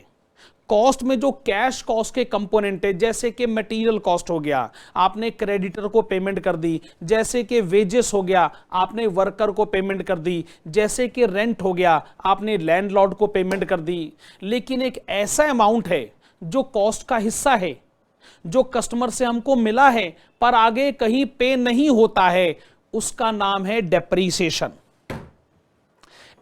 कॉस्ट में जो कैश कॉस्ट के कंपोनेंट है, जैसे कि मटेरियल कॉस्ट हो गया, आपने क्रेडिटर को पेमेंट कर दी, जैसे कि वेजेस हो गया, आपने वर्कर को पेमेंट कर दी, जैसे कि रेंट हो गया, आपने लैंडलॉर्ड को पेमेंट कर दी। लेकिन एक ऐसा अमाउंट है जो कॉस्ट का हिस्सा है, जो कस्टमर से हमको मिला है पर आगे कहीं पे नहीं होता है, उसका नाम है डेप्रीसिएशन।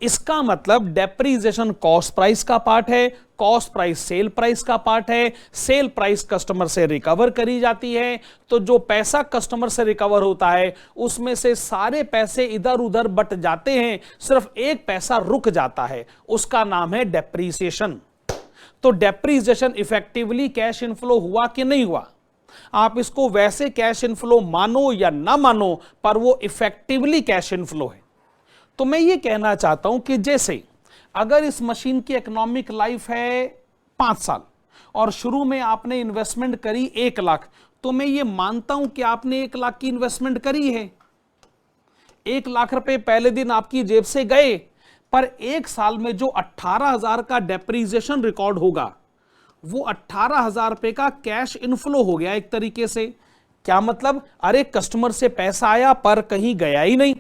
इसका मतलब डेप्रीसिएशन कॉस्ट प्राइस का पार्ट है, कॉस्ट प्राइस सेल प्राइस का पार्ट है, सेल प्राइस कस्टमर से रिकवर करी जाती है। तो जो पैसा कस्टमर से रिकवर होता है उसमें से सारे पैसे इधर उधर बट जाते हैं, सिर्फ एक पैसा रुक जाता है, उसका नाम है डेप्रीसिएशन। तो डेप्रीसिएशन इफेक्टिवली कैश इनफ्लो हुआ कि नहीं हुआ, आप इसको वैसे कैश इनफ्लो मानो या ना मानो, पर वो इफेक्टिवली कैश इनफ्लो है। तो मैं ये कहना चाहता हूं कि जैसे अगर इस मशीन की इकोनॉमिक लाइफ है 5 साल और शुरू में आपने इन्वेस्टमेंट करी 1 लाख, तो मैं ये मानता हूं कि आपने 1 लाख की इन्वेस्टमेंट करी है। 1 लाख रुपए पहले दिन आपकी जेब से गए, पर 1 साल में जो 18,000 का डेप्रीसिएशन रिकॉर्ड होगा वो 18,000 रुपए का कैश इनफ्लो हो गया एक तरीके से। क्या मतलब, अरे कस्टमर से पैसा आया पर कहीं गया ही नहीं।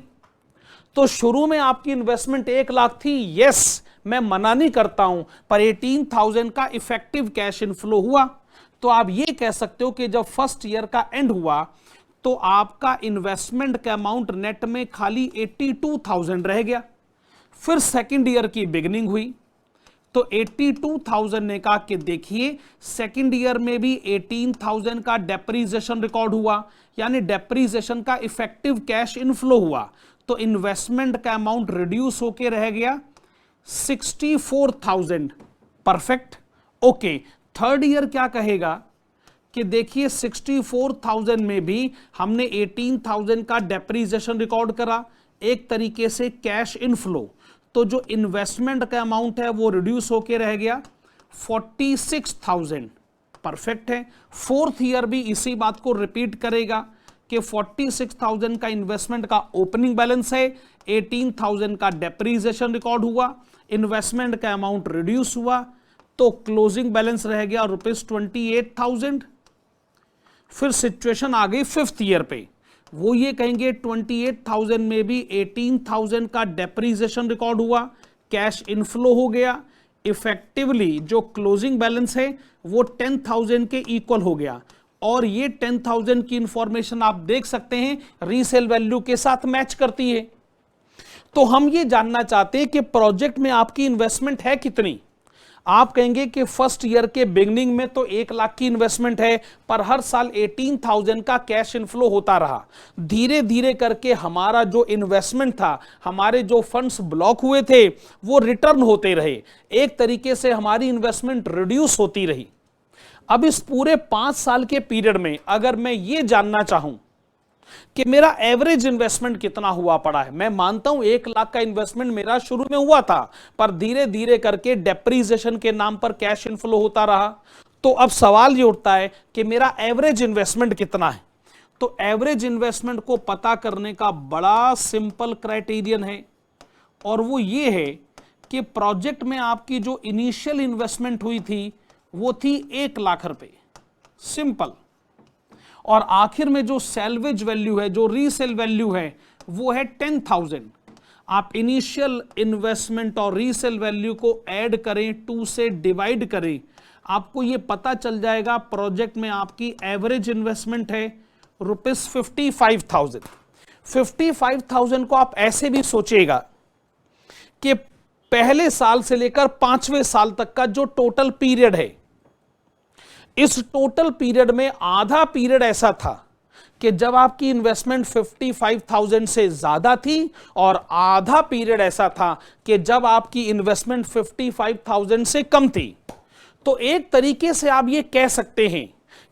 तो शुरू में आपकी इन्वेस्टमेंट 1 लाख थी, यस मैं मना नहीं करता हूं, पर 18,000 का इफेक्टिव कैश इनफ्लो हुआ। तो आप ये कह सकते हो कि जब फर्स्ट ईयर का एंड हुआ तो आपका इन्वेस्टमेंट का अमाउंट नेट में खाली 82,000 रह गया। फिर सेकंड ईयर की बिगिनिंग हुई तो 82,000 ने कहा कि देखिए सेकंड ईयर में भी 18,000 का डेप्रीसिएशन रिकॉर्ड हुआ, यानी डेप्रीसिएशन का इफेक्टिव कैश इनफ्लो हुआ। तो इन्वेस्टमेंट का अमाउंट रिड्यूस होके रह गया 64,000। Perfect, okay. थर्ड ईयर क्या कहेगा कि देखिए 64,000 में भी हमने 18,000 का डेप्रीसिएशन रिकॉर्ड करा, एक तरीके से कैश इनफ्लो। तो जो इन्वेस्टमेंट का अमाउंट है वो रिड्यूस होके रह गया 46,000। परफेक्ट है। फोर्थ ईयर भी इसी बात को रिपीट करेगा कि 46,000 का इन्वेस्टमेंट का ओपनिंग बैलेंस है, 18,000 का डेप्रीसिएशन रिकॉर्ड हुआ, इन्वेस्टमेंट का अमाउंट रिड्यूस हुआ, तो क्लोजिंग बैलेंस रह गया ₹28,000। फिर सिचुएशन आ गई फिफ्थ ईयर पे, वो ये कहेंगे 28,000 में भी 18,000 का डेप्रीसिएशन रिकॉर्ड हुआ, कैश इनफ्लो हो गया, इफेक्टिवली जो क्लोजिंग बैलेंस है वो 10,000 के इक्वल हो गया। और ये 10,000 की इंफॉर्मेशन आप देख सकते हैं रीसेल वैल्यू के साथ मैच करती है। तो हम ये जानना चाहते हैं कि प्रोजेक्ट में आपकी इन्वेस्टमेंट है कितनी। आप कहेंगे कि फर्स्ट ईयर के बिगनिंग में तो 1 लाख की इन्वेस्टमेंट है, पर हर साल 18,000 का कैश इनफ्लो होता रहा। धीरे धीरे करके हमारा जो इन्वेस्टमेंट था, हमारे जो फंड्स ब्लॉक हुए थे, वो रिटर्न होते रहे। एक तरीके से हमारी इन्वेस्टमेंट रिड्यूस होती रही। अब इस पूरे 5 साल के पीरियड में अगर मैं ये जानना चाहूं कि मेरा एवरेज इन्वेस्टमेंट कितना हुआ पड़ा है, मैं मानता हूं 1 लाख का इन्वेस्टमेंट मेरा शुरू में हुआ था, पर धीरे धीरे करके डेप्रीसिएशन के नाम पर कैश इनफ्लो होता रहा। तो अब सवाल ये उठता है कि मेरा एवरेज इन्वेस्टमेंट कितना है। तो एवरेज इन्वेस्टमेंट को पता करने का बड़ा सिंपल क्राइटेरियन है, और वो ये है कि प्रोजेक्ट में आपकी जो इनिशियल इन्वेस्टमेंट हुई थी वो थी 1 लाख रुपए, सिंपल। और आखिर में जो सैल्वेज वैल्यू है, जो रीसेल वैल्यू है, वो है 10,000। आप इनिशियल इन्वेस्टमेंट और रीसेल वैल्यू को ऐड करें, 2 से डिवाइड करें, आपको ये पता चल जाएगा प्रोजेक्ट में आपकी एवरेज इन्वेस्टमेंट है ₹55,000। 55,000 को आप ऐसे भी सोचिएगा कि पहले साल से लेकर 5वें साल तक का जो टोटल पीरियड है, इस टोटल पीरियड में आधा पीरियड ऐसा था कि जब आपकी इन्वेस्टमेंट 55,000 से ज्यादा थी, और आधा पीरियड ऐसा था कि जब आपकी इन्वेस्टमेंट 55,000 से कम थी। तो एक तरीके से आप ये कह सकते हैं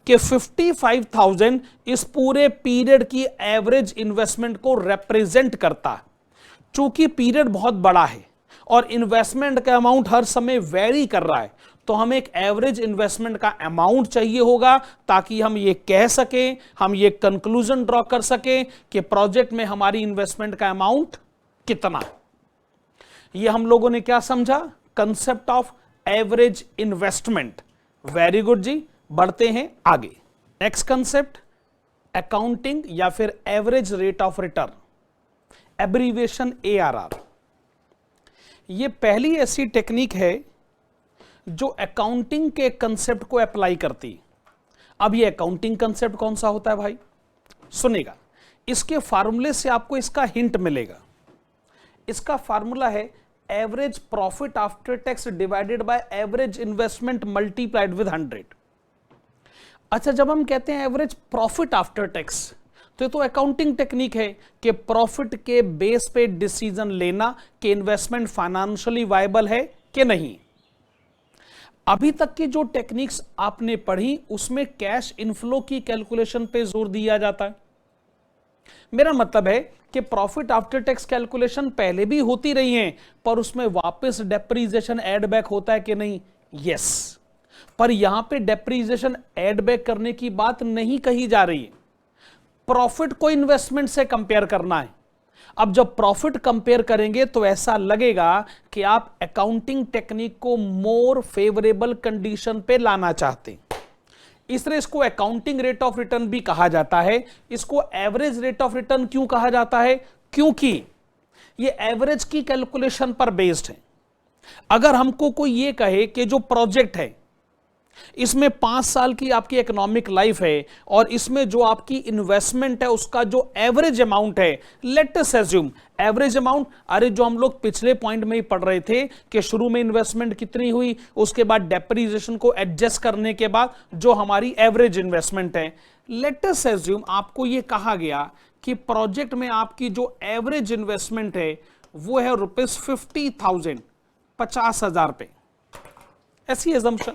कि 55,000 इस पूरे पीरियड की एवरेज इन्वेस्टमेंट को रिप्रेजेंट करता है। चूंकि पीरियड बहुत बड़ा है और इन्वेस्टमेंट का अमाउंट हर समय वेरी कर रहा है, तो हमें एक एवरेज इन्वेस्टमेंट का अमाउंट चाहिए होगा, ताकि हम ये कह सकें, हम ये कंक्लूजन ड्रॉ कर सकें कि प्रोजेक्ट में हमारी इन्वेस्टमेंट का अमाउंट कितना है। ये हम लोगों ने क्या समझा, concept of average investment. Very good जी, बढ़ते हैं आगे। नेक्स्ट कंसेप्ट, अकाउंटिंग या फिर average rate of return, abbreviation ARR। ये पहली ऐसी टेक्निक है जो अकाउंटिंग के कंसेप्ट को अप्लाई करती। अब ये अकाउंटिंग कंसेप्ट कौन सा होता है भाई, सुनेगा। इसके फार्मूले से आपको इसका हिंट मिलेगा। इसका फार्मूला है average profit after tax divided by average investment multiplied with 100। अच्छा, जब हम कहते हैं एवरेज प्रॉफिट आफ्टर टैक्स, तो अकाउंटिंग टेक्निक है कि प्रॉफिट के बेस पे डिसीजन लेना कि इन्वेस्टमेंट फाइनेंशियली वायबल है कि नहीं। अभी तक की जो टेक्निक्स आपने पढ़ी उसमें कैश इनफ्लो की कैलकुलेशन पे जोर दिया जाता है। मेरा मतलब है कि प्रॉफिट आफ्टर टैक्स कैलकुलेशन पहले भी होती रही है, पर उसमें वापस डेप्रीसिएशन एड बैक होता है कि नहीं, यस। पर यहां पे डेप्रीसिएशन एड बैक करने की बात नहीं कही जा रही है, प्रॉफिट को इन्वेस्टमेंट से कंपेयर करना है। अब जब प्रॉफिट कंपेयर करेंगे तो ऐसा लगेगा कि आप अकाउंटिंग टेक्निक को मोर फेवरेबल कंडीशन पे लाना चाहते हैं, इसलिए इसको अकाउंटिंग रेट ऑफ रिटर्न भी कहा जाता है। इसको एवरेज रेट ऑफ रिटर्न क्यों कहा जाता है, क्योंकि ये एवरेज की कैलकुलेशन पर बेस्ड है। अगर हमको कोई ये कहे कि जो प्रोजेक्ट है इसमें 5 साल की आपकी इकोनॉमिक लाइफ है, और इसमें जो आपकी इन्वेस्टमेंट है उसका जो एवरेज अमाउंट है, let us assume average amount, अरे जो हम लोग पिछले पॉइंट में ही पढ़ रहे थे कि शुरू में इन्वेस्टमेंट कितनी हुई, उसके बाद डेप्रीसिएशन को एडजस्ट करने के बाद जो हमारी एवरेज इन्वेस्टमेंट है, लेट अस अज्यूम आपको यह कहा गया कि प्रोजेक्ट में आपकी जो एवरेज इन्वेस्टमेंट है वो है ₹50,000, 50,000 पे, ऐसी एजम्पशन।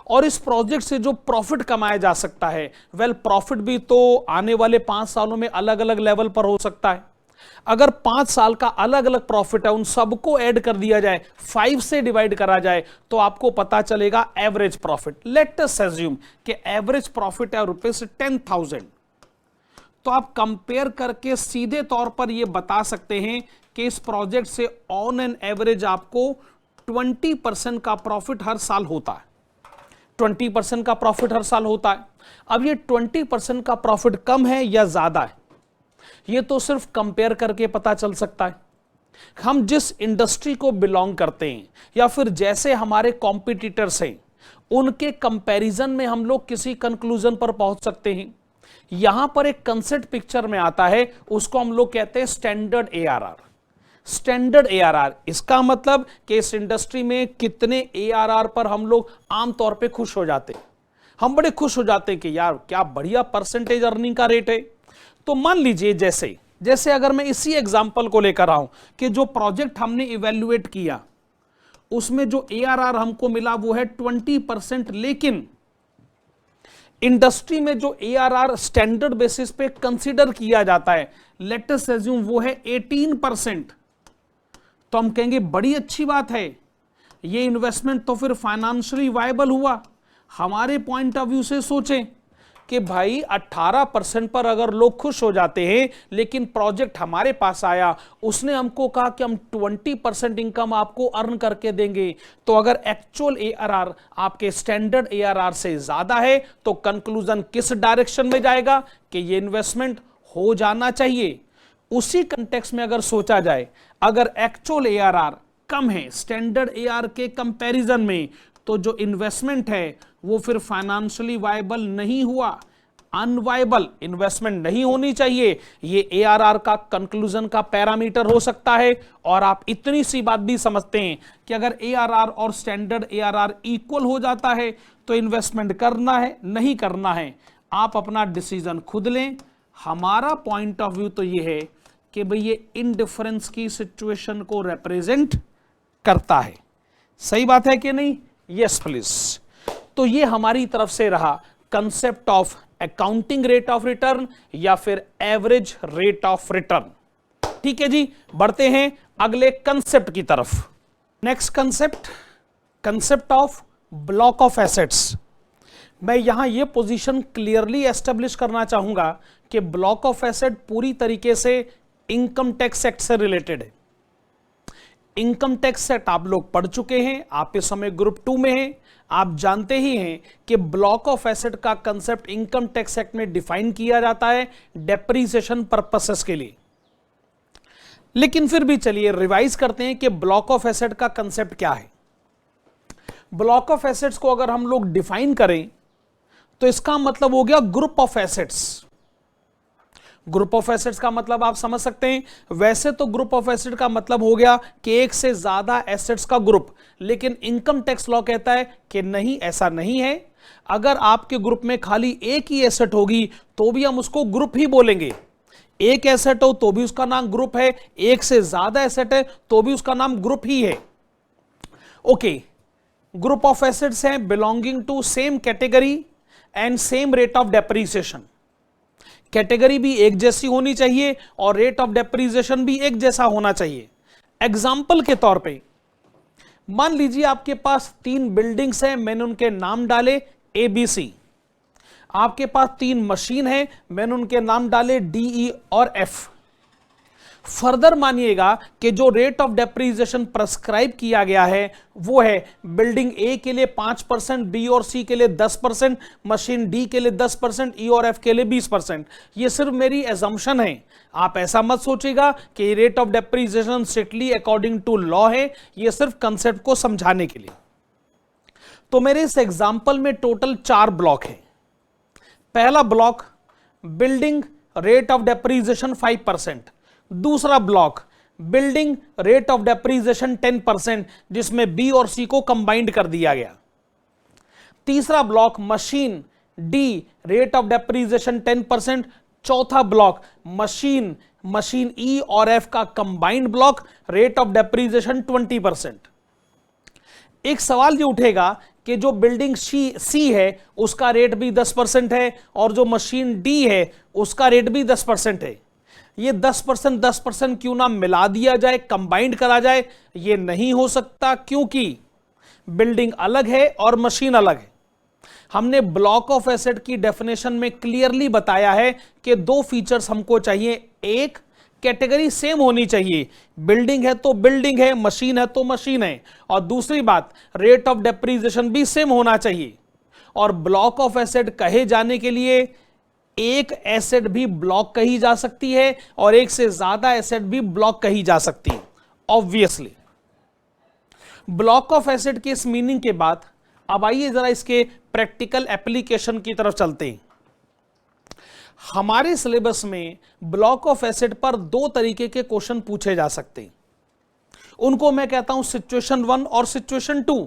और इस प्रोजेक्ट से जो प्रॉफिट कमाया जा सकता है, वेल प्रॉफिट भी तो आने वाले 5 सालों में अलग अलग लेवल पर हो सकता है। अगर 5 साल का अलग अलग प्रॉफिट है, उन सबको ऐड कर दिया जाए, 5 से डिवाइड करा जाए, तो आपको पता चलेगा average profit. Let us assume कि एवरेज प्रॉफिट है ₹10,000। तो आप कंपेयर करके सीधे तौर पर यह बता सकते हैं कि इस प्रोजेक्ट से ऑन एन एवरेज आपको 20% का प्रॉफिट हर साल होता है। 20% का प्रॉफिट हर साल होता है। अब ये 20% का प्रॉफिट कम है या ज्यादा है, ये तो सिर्फ कंपेयर करके पता चल सकता है। हम जिस इंडस्ट्री को बिलोंग करते हैं या फिर जैसे हमारे कॉम्पिटिटर्स हैं, उनके कंपैरिजन में हम लोग किसी कंक्लूजन पर पहुंच सकते हैं। यहां पर एक कंसेप्ट पिक्चर में आता है, उसको हम लोग कहते हैं स्टैंडर्ड ARR। स्टैंडर्ड एआरआर, इसका मतलब कि इस इंडस्ट्री में कितने एआरआर पर हम लोग आमतौर पे खुश हो जाते हैं। हम बड़े खुश हो जाते हैं कि यार क्या बढ़िया परसेंटेज अर्निंग का रेट है। तो मान लीजिए जैसे जैसे अगर मैं इसी एग्जांपल को लेकर आऊं कि जो प्रोजेक्ट हमने इवेल्युएट किया उसमें जो एआरआर हमको मिला वो है 20%, लेकिन इंडस्ट्री में जो एआरआर स्टैंडर्ड बेसिस पे कंसीडर किया जाता है, लेट अस अज्यूम वो है 18%, तो हम कहेंगे बड़ी अच्छी बात है, ये इन्वेस्टमेंट तो फिर फाइनेंशियली वायबल हुआ। हमारे पॉइंट ऑफ व्यू से सोचें कि भाई 18% पर अगर लोग खुश हो जाते हैं, लेकिन प्रोजेक्ट हमारे पास आया, उसने हमको कहा कि हम 20% इनकम आपको अर्न करके देंगे, तो अगर एक्चुअल एआरआर आपके स्टैंडर्ड एआरआर से ज्यादा है तो कंक्लूजन किस डायरेक्शन में जाएगा कि ये इन्वेस्टमेंट हो जाना चाहिए। उसी कंटेक्स्ट में अगर सोचा जाए, अगर एक्चुअल एआरआर कम है स्टैंडर्ड एआर के कंपैरिजन में, तो जो इन्वेस्टमेंट है वो फिर फाइनेंशियली वायबल नहीं हुआ, अनवायबल इन्वेस्टमेंट नहीं होनी चाहिए। ये एआरआर का कंक्लूजन का पैरामीटर हो सकता है। और आप इतनी सी बात भी समझते हैं कि अगर एआरआर और स्टैंडर्ड एआरआर इक्वल हो जाता है तो इन्वेस्टमेंट करना है नहीं करना है, आप अपना डिसीजन खुद लें। हमारा पॉइंट ऑफ व्यू तो ये है कि भाई ये इनडिफरेंस की सिचुएशन को रिप्रेजेंट करता है। सही बात है कि नहीं? Yes please. तो ये हमारी तरफ से रहा concept of accounting rate of return या फिर एवरेज रेट ऑफ रिटर्न। ठीक है जी, बढ़ते हैं अगले कंसेप्ट की तरफ। Next concept, concept of block of assets. मैं यहां ये पोजीशन क्लियरली एस्टेब्लिश करना चाहूंगा कि ब्लॉक ऑफ एसेट पूरी तरीके से इनकम टैक्स एक्ट से रिलेटेड है। इनकम टैक्स एक्ट आप लोग पढ़ चुके हैं, आप इस समय ग्रुप 2 में हैं, आप जानते ही हैं कि ब्लॉक ऑफ एसेट का कंसेप्ट इनकम टैक्स एक्ट में डिफाइन किया जाता है डेप्रीसिएशन पर्पसेस के लिए। लेकिन फिर भी चलिए रिवाइज करते हैं कि ब्लॉक ऑफ एसेट का कंसेप्ट क्या है। ब्लॉक ऑफ एसेट्स को अगर हम लोग डिफाइन करें तो इसका मतलब हो गया group of assets. Group of assets का मतलब आप समझ सकते हैं, वैसे तो ग्रुप ऑफ एसेट का मतलब हो गया कि एक से ज्यादा एसेट्स का ग्रुप, लेकिन इनकम टैक्स लॉ कहता है कि नहीं, ऐसा नहीं है। अगर आपके ग्रुप में खाली एक ही एसेट होगी तो भी हम उसको ग्रुप ही बोलेंगे। एक एसेट हो तो भी उसका नाम ग्रुप है, एक से ज्यादा एसेट है तो भी उसका नाम ग्रुप ही है। ओके, ग्रुप ऑफ एसेट्स हैं belonging to same category and same rate of depreciation. Category भी एक जैसी होनी चाहिए और रेट ऑफ डेप्रीसिएशन भी एक जैसा होना चाहिए। एग्जाम्पल के तौर पे मान लीजिए आपके पास 3 बिल्डिंग्स हैं, मैंने उनके नाम डाले ABC। आपके पास 3 मशीन है, मैंने उनके नाम डाले DE और F। फर्दर मानिएगा कि जो रेट ऑफ डेप्रीसिएशन प्रेस्क्राइब किया गया है वो है बिल्डिंग A के लिए 5%, B और C के लिए 10%, मशीन D के लिए 10%, E और F के लिए 20%। ये सिर्फ मेरी एजम्पशन है, आप ऐसा मत सोचिएगा कि rate of depreciation strictly according to law है, ये सिर्फ कंसेप्ट को समझाने के लिए। तो मेरे इस एग्जाम्पल में टोटल 4 ब्लॉक है। पहला block building rate of depreciation 5%, दूसरा block building rate of depreciation 10%, जिसमें B और C को कंबाइंड कर दिया गया। तीसरा block machine D rate of depreciation 10%, चौथा ब्लॉक मशीन E और F का combined block rate of depreciation 20%। एक सवाल ये उठेगा कि जो बिल्डिंग C है उसका रेट भी 10% है और जो मशीन D है उसका रेट भी 10% है। ये 10% क्यों ना मिला दिया जाए, कंबाइंड करा जाए? ये नहीं हो सकता, क्योंकि बिल्डिंग अलग है और मशीन अलग है। हमने ब्लॉक ऑफ एसेट की डेफिनेशन में क्लियरली बताया है कि 2 फीचर्स हमको चाहिए। एक, कैटेगरी सेम होनी चाहिए, बिल्डिंग है तो बिल्डिंग है, मशीन है तो मशीन है। और दूसरी बात, रेट ऑफ डेप्रीसिएशन भी सेम होना चाहिए। और ब्लॉक ऑफ एसेट कहे जाने के लिए एक एसेट भी ब्लॉक कही जा सकती है और एक से ज्यादा एसेट भी ब्लॉक कही जा सकती है। ऑब्वियसली ब्लॉक ऑफ एसेट के इस मीनिंग के बाद अब आइए जरा इसके प्रैक्टिकल एप्लीकेशन की तरफ चलते हैं। हमारे सिलेबस में ब्लॉक ऑफ एसेट पर 2 तरीके के क्वेश्चन पूछे जा सकते हैं। उनको मैं कहता हूं सिचुएशन 1 और सिचुएशन 2।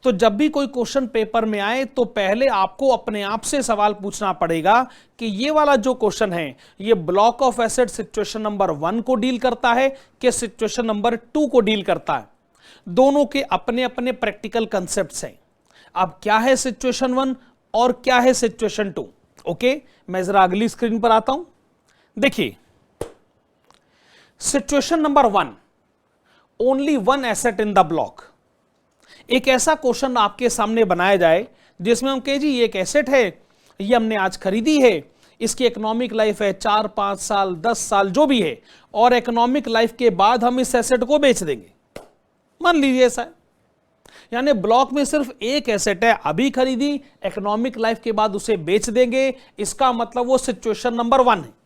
तो जब भी कोई क्वेश्चन पेपर में आए तो पहले आपको अपने आप से सवाल पूछना पड़ेगा कि ये वाला जो क्वेश्चन है ये block of asset situation number 1 को डील करता है कि सिचुएशन नंबर 2 को डील करता है। दोनों के अपने अपने प्रैक्टिकल कंसेप्ट्स हैं। अब क्या है सिचुएशन 1 और क्या है सिचुएशन 2? ओके, मैं जरा अगली स्क्रीन पर आता हूं। देखिए, situation number 1, only 1 asset in the block. एक ऐसा क्वेश्चन आपके सामने बनाया जाए जिसमें हम कहें जी ये एक एसेट है, ये हमने आज खरीदी है, इसकी इकोनॉमिक लाइफ है 4, 5 साल, 10 साल जो भी है, और इकोनॉमिक लाइफ के बाद हम इस एसेट को बेच देंगे। मान लीजिए ऐसा है, यानी ब्लॉक में सिर्फ एक एसेट है, अभी खरीदी, इकोनॉमिक लाइफ के बाद उसे बेच देंगे। इसका मतलब वो सिचुएशन नंबर 1 है।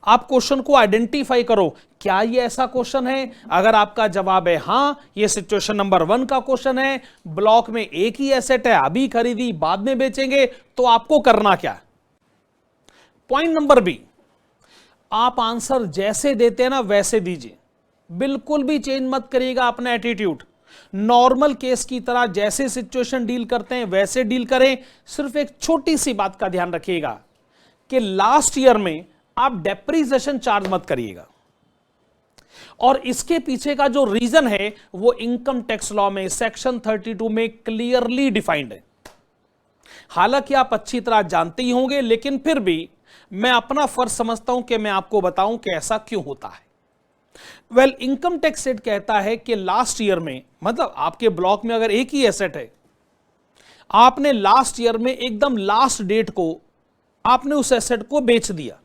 आप क्वेश्चन को आइडेंटिफाई करो, क्या ये ऐसा क्वेश्चन है? अगर आपका जवाब है हां, ये सिचुएशन नंबर 1 का क्वेश्चन है, ब्लॉक में एक ही एसेट है, अभी खरीदी बाद में बेचेंगे, तो आपको करना क्या? पॉइंट नंबर बी, आप आंसर जैसे देते हैं ना वैसे दीजिए, बिल्कुल भी चेंज मत करिएगा अपना एटीट्यूड। नॉर्मल केस की तरह जैसे सिचुएशन डील करते हैं वैसे डील करें। सिर्फ एक छोटी सी बात का ध्यान रखिएगा कि लास्ट ईयर में आप डेप्रीसिएशन चार्ज मत करिएगा, और इसके पीछे का जो रीजन है वो इनकम टैक्स लॉ में सेक्शन 32 में क्लियरली डिफाइंड है। हालांकि आप अच्छी तरह जानते ही होंगे, लेकिन फिर भी मैं अपना फर्ज समझता हूं कि मैं आपको बताऊं कि ऐसा क्यों होता है। वेल, इनकम टैक्स एक्ट कहता है कि लास्ट ईयर में, मतलब आपके ब्लॉक में अगर एक ही एसेट है, आपने लास्ट ईयर में एकदम लास्ट डेट को आपने उस एसेट को बेच दिया,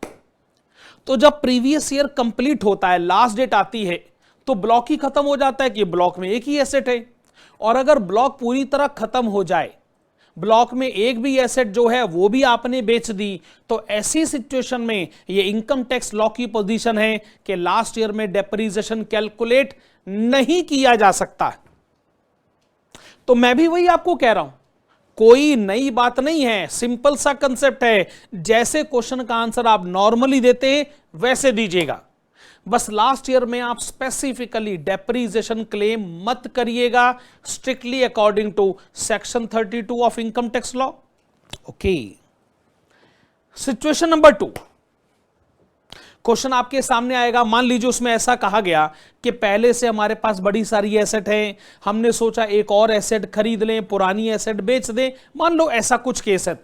तो जब प्रीवियस ईयर कंप्लीट होता है, लास्ट डेट आती है, तो ब्लॉक ही खत्म हो जाता है कि ब्लॉक में एक ही एसेट है। और अगर ब्लॉक पूरी तरह खत्म हो जाए, ब्लॉक में एक भी एसेट जो है वो भी आपने बेच दी, तो ऐसी सिचुएशन में ये इनकम टैक्स लॉ की पोजीशन है कि लास्ट ईयर में डेप्रीसिएशन कैलकुलेट नहीं किया जा सकता। तो मैं भी वही आपको कह रहा हूं, कोई नई बात नहीं है, सिंपल सा कंसेप्ट है। जैसे क्वेश्चन का आंसर आप नॉर्मली देते हैं वैसे दीजिएगा, बस लास्ट ईयर में आप स्पेसिफिकली डेप्रीसिएशन क्लेम मत करिएगा, strictly according to section 32 of income tax law. Okay, situation number 2, question आपके सामने आएगा। मान लीजिए उसमें ऐसा कहा गया कि पहले से हमारे पास बड़ी सारी एसेट है, हमने सोचा एक और एसेट खरीद लें, पुरानी एसेट बेच दें। मान लो ऐसा कुछ केस है,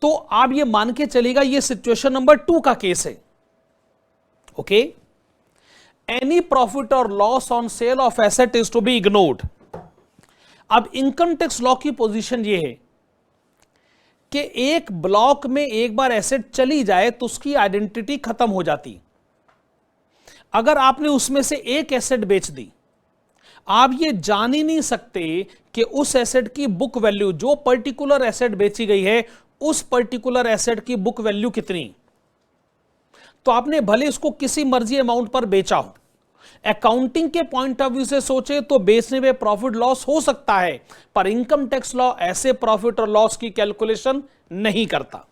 तो आप ये मान के चलेगा ये सिचुएशन नंबर 2 का केस है। ओके, एनी प्रॉफिट और loss on sale of asset is to be ignored. अब इनकम टैक्स लॉ की पोजीशन ये है कि एक ब्लॉक में एक बार एसेट चली जाए तो उसकी आइडेंटिटी खत्म हो जाती। अगर आपने उसमें से एक एसेट बेच दी, आप ये जान ही नहीं सकते कि उस एसेट की बुक वैल्यू, जो पर्टिकुलर एसेट बेची गई है उस पर्टिकुलर एसेट की बुक वैल्यू कितनी। तो आपने भले उसको किसी मर्जी अमाउंट पर बेचा हो, अकाउंटिंग के पॉइंट ऑफ व्यू से सोचे तो बेचने में प्रॉफिट लॉस हो सकता है, पर इनकम टैक्स लॉ ऐसे प्रॉफिट और लॉस की कैलकुलेशन नहीं करता।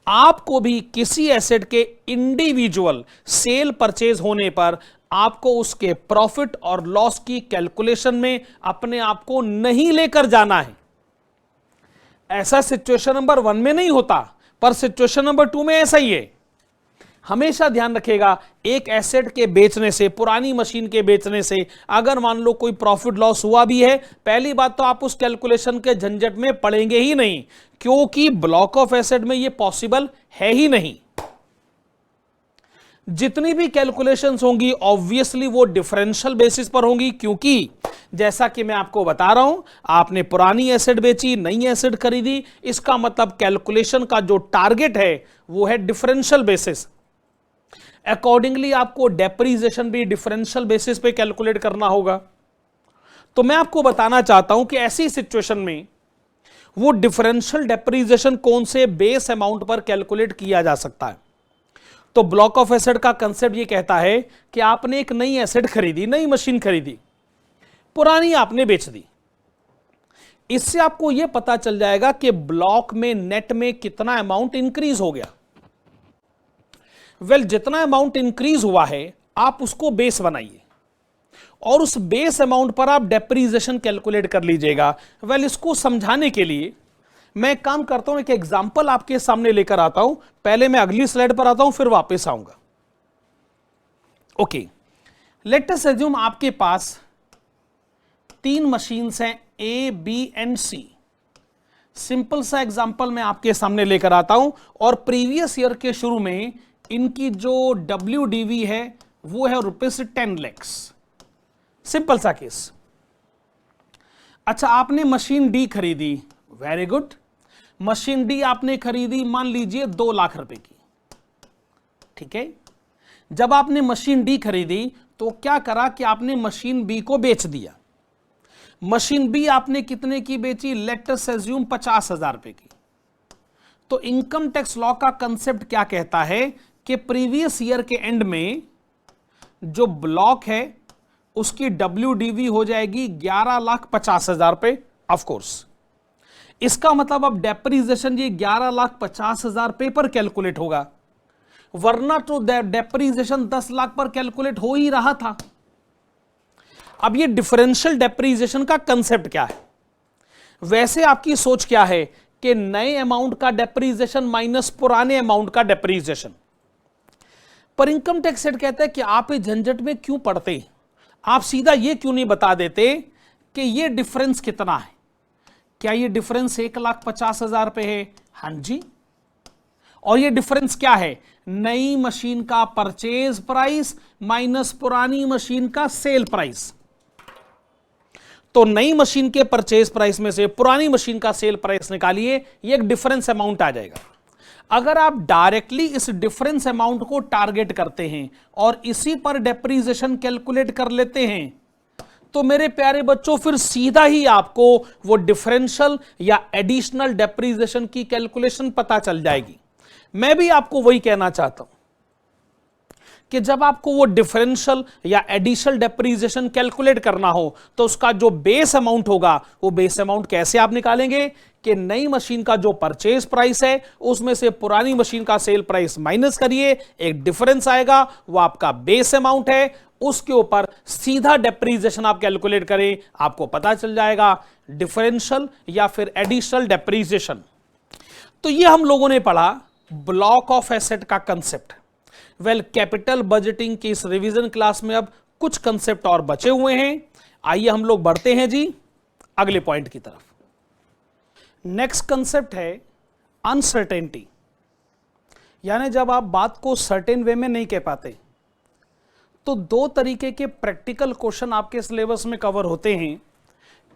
आपको भी किसी एसेट के इंडिविजुअल सेल परचेज होने पर आपको उसके प्रॉफिट और लॉस की कैलकुलेशन में अपने आप को नहीं लेकर जाना है। ऐसा सिचुएशन नंबर 1 में नहीं होता, पर सिचुएशन नंबर 2 में ऐसा ही है। हमेशा ध्यान रखिएगा, एक एसेट के बेचने से, पुरानी मशीन के बेचने से अगर मान लो कोई प्रॉफिट लॉस हुआ भी है, पहली बात तो आप उस कैलकुलेशन के झंझट में पड़ेंगे ही नहीं, क्योंकि ब्लॉक ऑफ एसेट में यह पॉसिबल है ही नहीं। जितनी भी कैलकुलेशंस होंगी ऑब्वियसली वो डिफरेंशियल बेसिस पर होंगी, क्योंकि जैसा कि मैं आपको बता रहा हूं, आपने पुरानी एसेट बेची, नई एसेट खरीदी, इसका मतलब कैलकुलेशन का जो टारगेट है वो है डिफरेंशियल बेसिस। अकॉर्डिंगली आपको डेप्रीसिएशन भी डिफरेंशियल बेसिस पे कैलकुलेट करना होगा। तो मैं आपको बताना चाहता हूं कि ऐसी सिचुएशन में वो डिफरेंशियल डेप्रीसिएशन कौन से बेस अमाउंट पर कैलकुलेट किया जा सकता है। तो ब्लॉक ऑफ एसेट का कंसेप्ट ये कहता है कि आपने एक नई एसेट खरीदी, नई मशीन खरीदी, पुरानी आपने बेच दी। इससे आपको यह पता चल जाएगा कि ब्लॉक में नेट में कितना अमाउंट इंक्रीज हो गया। वेल, जितना अमाउंट इंक्रीज हुआ है आप उसको बेस बनाइए और उस बेस अमाउंट पर आप डेप्रीसिएशन कैलकुलेट कर लीजिएगा। वेल, इसको समझाने के लिए मैं एक काम करता हूं, एक एग्जांपल आपके सामने लेकर आता हूं। पहले मैं अगली स्लाइड पर आता हूं, फिर वापस आऊंगा। ओके, लेट अस अज्यूम आपके पास 3 मशीन्स हैं, ए, बी एंड सी। सिंपल सा एग्जांपल मैं आपके सामने लेकर आता हूं और प्रीवियस ईयर के शुरू में इनकी जो WDV है वो है ₹10 लाख। सिंपल सा केस। अच्छा, आपने मशीन डी खरीदी, वेरी गुड। मशीन डी आपने खरीदी मान लीजिए 2 लाख रुपए की, ठीक है। जब आपने मशीन डी खरीदी तो क्या करा कि आपने मशीन बी को बेच दिया। मशीन बी आपने कितने की बेची? लेट अस अज्यूम 50,000 रुपए की। तो इनकम टैक्स लॉ का कंसेप्ट क्या कहता है कि प्रीवियस ईयर के एंड में जो ब्लॉक है उसकी WDV हो जाएगी 11,50,000 रुपए। ऑफ कोर्स इसका मतलब अब डेप्रीसिएशन ये 11,50,000 रुपए पर कैलकुलेट होगा, वरना तो डेप्रीसिएशन 10 लाख पर कैलकुलेट हो ही रहा था। अब ये डिफरेंशियल डेप्रीसिएशन का कंसेप्ट क्या है? वैसे आपकी सोच क्या है कि नए अमाउंट का डेप्रीसिएशन माइनस पुराने अमाउंट का डेप्रीसिएशन, पर इनकम टैक्स एक्ट कहता है कि आप इस झंझट में क्यों पड़ते? आप सीधा ये क्यों नहीं बता देते कि ये डिफरेंस कितना है? क्या ये डिफरेंस 1,50,000 रुपए है? हां जी। और ये डिफरेंस क्या है? नई मशीन का परचेज प्राइस माइनस पुरानी मशीन का सेल प्राइस। तो नई मशीन के परचेज प्राइस में से पुरानी मशीन का सेल प्राइस निकालिए, ये एक डिफरेंस अमाउंट आ जाएगा। अगर आप डायरेक्टली इस डिफरेंस अमाउंट को टारगेट करते हैं और इसी पर डेप्रीसिएशन कैलकुलेट कर लेते हैं तो मेरे प्यारे बच्चों फिर सीधा ही आपको वो डिफरेंशियल या एडिशनल डेप्रीसिएशन की कैलकुलेशन पता चल जाएगी। मैं भी आपको वही कहना चाहता हूं कि जब आपको वो डिफरेंशियल या एडिशनल डेप्रीसिएशन कैलकुलेट करना हो तो उसका जो बेस अमाउंट होगा वो बेस अमाउंट कैसे आप निकालेंगे कि नई मशीन का जो परचेज प्राइस है उसमें से पुरानी मशीन का सेल प्राइस माइनस करिए, एक डिफरेंस आएगा, वो आपका बेस अमाउंट है, उसके ऊपर सीधा डेप्रीसिएशन आप कैलकुलेट करें, आपको पता चल जाएगा डिफरेंशियल या फिर एडिशनल डेप्रीसिएशन। तो ये हम लोगों ने पढ़ा ब्लॉक ऑफ एसेट का कंसेप्ट। वेल, कैपिटल बजटिंग की इस रिवीजन क्लास में अब कुछ कंसेप्ट और बचे हुए हैं। आइए हम लोग बढ़ते हैं जी अगले पॉइंट की तरफ। नेक्स्ट कंसेप्ट है अनसर्टेनिटी, यानी जब आप बात को सर्टेन वे में नहीं कह पाते तो 2 तरीके के प्रैक्टिकल क्वेश्चन आपके सिलेबस में कवर होते हैं।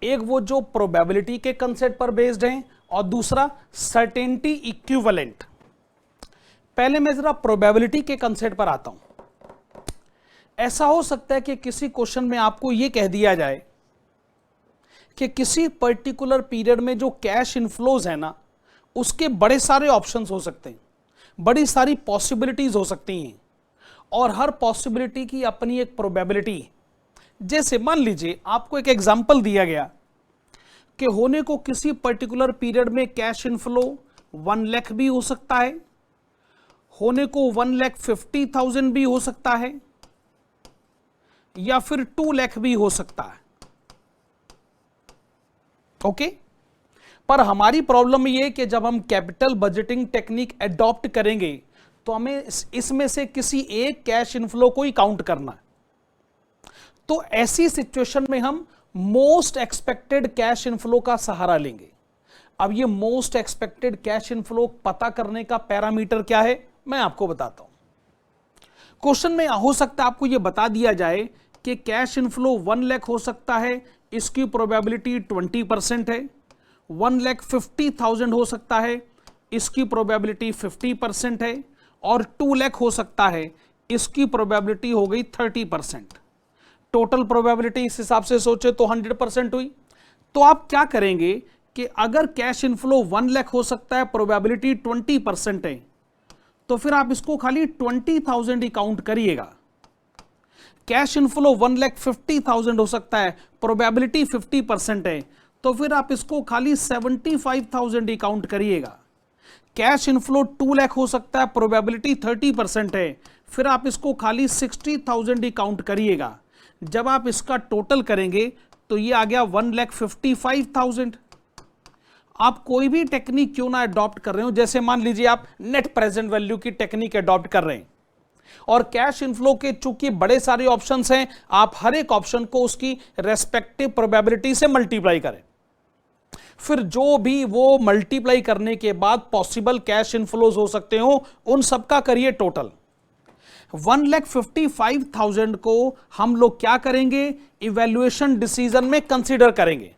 एक वो जो प्रोबेबिलिटी के कंसेप्ट पर बेस्ड हैं और दूसरा सर्टेनिटी इक्विवेलेंट। पहले मैं जरा प्रोबेबिलिटी के कंसेप्ट पर आता हूं। ऐसा हो सकता है कि किसी क्वेश्चन में आपको यह कह दिया जाए कि किसी पर्टिकुलर पीरियड में जो कैश इनफ्लोज है ना उसके बड़े सारे ऑप्शंस हो सकते हैं, बड़ी सारी पॉसिबिलिटीज हो सकती हैं और हर पॉसिबिलिटी की अपनी एक प्रोबेबिलिटी। जैसे मान लीजिए आपको एक एग्जांपल दिया गया कि होने को किसी पर्टिकुलर पीरियड में कैश इनफ्लो 1 लाख भी हो सकता है, होने को 1,50,000 भी हो सकता है या फिर 2 लाख भी हो सकता है। ओके, पर हमारी प्रॉब्लम यह है कि जब हम कैपिटल बजटिंग टेक्निक एडॉप्ट करेंगे तो हमें इसमें से किसी एक कैश इनफ्लो को ही काउंट करना है। तो ऐसी सिचुएशन में हम मोस्ट एक्सपेक्टेड कैश इनफ्लो का सहारा लेंगे। अब ये मोस्ट एक्सपेक्टेड कैश इनफ्लो पता करने का पैरामीटर क्या है मैं आपको बताता हूं। क्वेश्चन में हो सकता है आपको यह बता दिया जाए कि कैश इनफ्लो 1 लाख हो सकता है, इसकी प्रोबेबिलिटी 20% है, 1,50,000 हो सकता है, इसकी प्रोबेबिलिटी 50% है और 2 लाख हो सकता है, इसकी प्रोबेबिलिटी हो गई 30%। टोटल प्रोबेबिलिटी इस हिसाब से सोचे तो 100% हुई। तो आप क्या करेंगे कि अगर कैश इनफ्लो 1 लाख हो सकता है, प्रोबेबिलिटी 20% है, तो फिर आप इसको खाली 20,000 ही काउंट करिएगा। कैश इनफ्लो 1,50,000 हो सकता है, प्रोबेबिलिटी 50% है, तो फिर आप इसको खाली 75,000 ही काउंट करिएगा। कैश इनफ्लो 2 लाख हो सकता है, प्रोबेबिलिटी 30% है, फिर आप इसको खाली 60,000 ही काउंट करिएगा। जब आप इसका टोटल करेंगे तो ये आ गया 1,55,000। आप कोई भी टेक्निक क्यों ना अडॉप्ट कर रहे हो, जैसे मान लीजिए आप नेट प्रेजेंट वैल्यू की टेक्निक अडॉप्ट कर रहे हैं और कैश इनफ्लो के चूंकि बड़े सारे ऑप्शंस हैं, आप हर एक ऑप्शन को उसकी रेस्पेक्टिव प्रोबेबिलिटी से मल्टीप्लाई करें, फिर जो भी वो मल्टीप्लाई करने के बाद पॉसिबल कैश इनफ्लोज हो सकते हो उन सबका करिए टोटल। 1,55,000 को हम लोग क्या करेंगे, इवैल्यूएशन डिसीजन में कंसीडर करेंगे।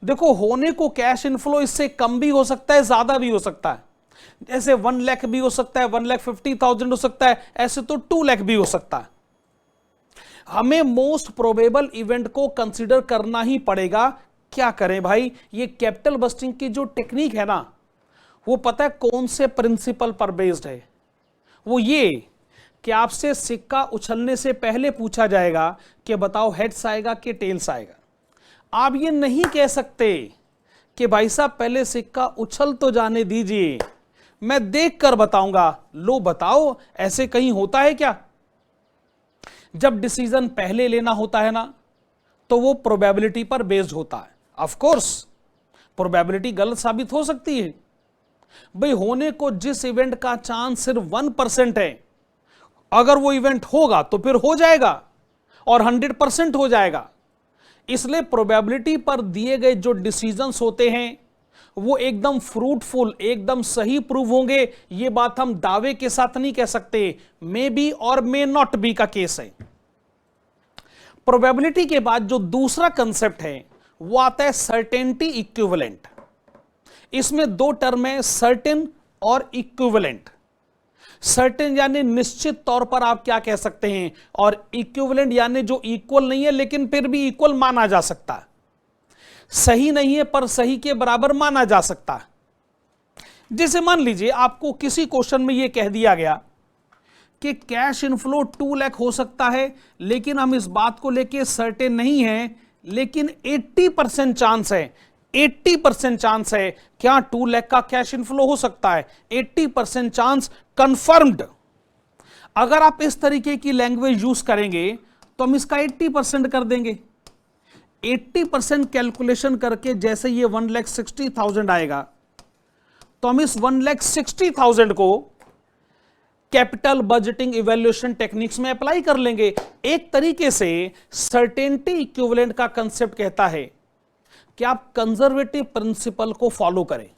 देखो होने को कैश इनफ्लो इससे कम भी हो सकता है, ज्यादा भी हो सकता है, जैसे 1 लाख भी हो सकता है, 1,50,000 हो सकता है, ऐसे तो 2 लाख भी हो सकता है। हमें मोस्ट प्रोबेबल इवेंट को कंसीडर करना ही पड़ेगा। क्या करें भाई, ये कैपिटल बस्टिंग की जो टेक्निक है ना, वो पता है कौन से प्रिंसिपल पर बेस्ड है, वो ये कि आपसे सिक्का उछलने से पहले पूछा जाएगा कि बताओ हेड्स आएगा कि टेल्स आएगा। आप ये नहीं कह सकते कि भाई साहब पहले सिक्का उछल तो जाने दीजिए, मैं देख कर बताऊंगा। लो बताओ, ऐसे कहीं होता है क्या? जब डिसीजन पहले लेना होता है ना, तो वो प्रोबेबिलिटी पर बेस्ड होता है। ऑफ कोर्स प्रोबेबिलिटी गलत साबित हो सकती है भाई, होने को जिस इवेंट का चांस सिर्फ 1% है, अगर वो इवेंट होगा तो फिर हो जाएगा और 100% हो जाएगा। इसलिए प्रोबेबिलिटी पर दिए गए जो डिसीजंस होते हैं वो एकदम फ्रूटफुल, एकदम सही प्रूव होंगे, ये बात हम दावे के साथ नहीं कह सकते। मे बी और मे नॉट बी का केस है। प्रोबेबिलिटी के बाद जो दूसरा कंसेप्ट है वो आता है सर्टेनिटी इक्विवेलेंट। इसमें दो टर्म है, सर्टेन और इक्विवेलेंट। सर्टेन यानी निश्चित तौर पर आप क्या कह सकते हैं, और इक्विवेलेंट यानी जो इक्वल नहीं है लेकिन फिर भी इक्वल माना जा सकता है, सही नहीं है पर सही के बराबर माना जा सकता है। जैसे मान लीजिए आपको किसी क्वेश्चन में यह कह दिया गया कि कैश इनफ्लो 2 लाख हो सकता है, लेकिन हम इस बात को लेके सर्टेन नहीं है, लेकिन 80% चांस है, 80% चांस है क्या 2 लाख का कैश इनफ्लो हो सकता है, 80% चांस कंफर्म्ड। अगर आप इस तरीके की लैंग्वेज यूज करेंगे तो हम इसका 80% कर देंगे। 80% कैलकुलेशन करके जैसे ये 1,60,000 आएगा, तो हम इस 1,60,000 को कैपिटल बजटिंग इवैल्यूएशन टेक्निक्स में अप्लाई कर लेंगे। एक तरीके से सर्टेनिटी इक्विवेलेंट का कंसेप्ट कहता है कि आप कंजर्वेटिव प्रिंसिपल को फॉलो करें।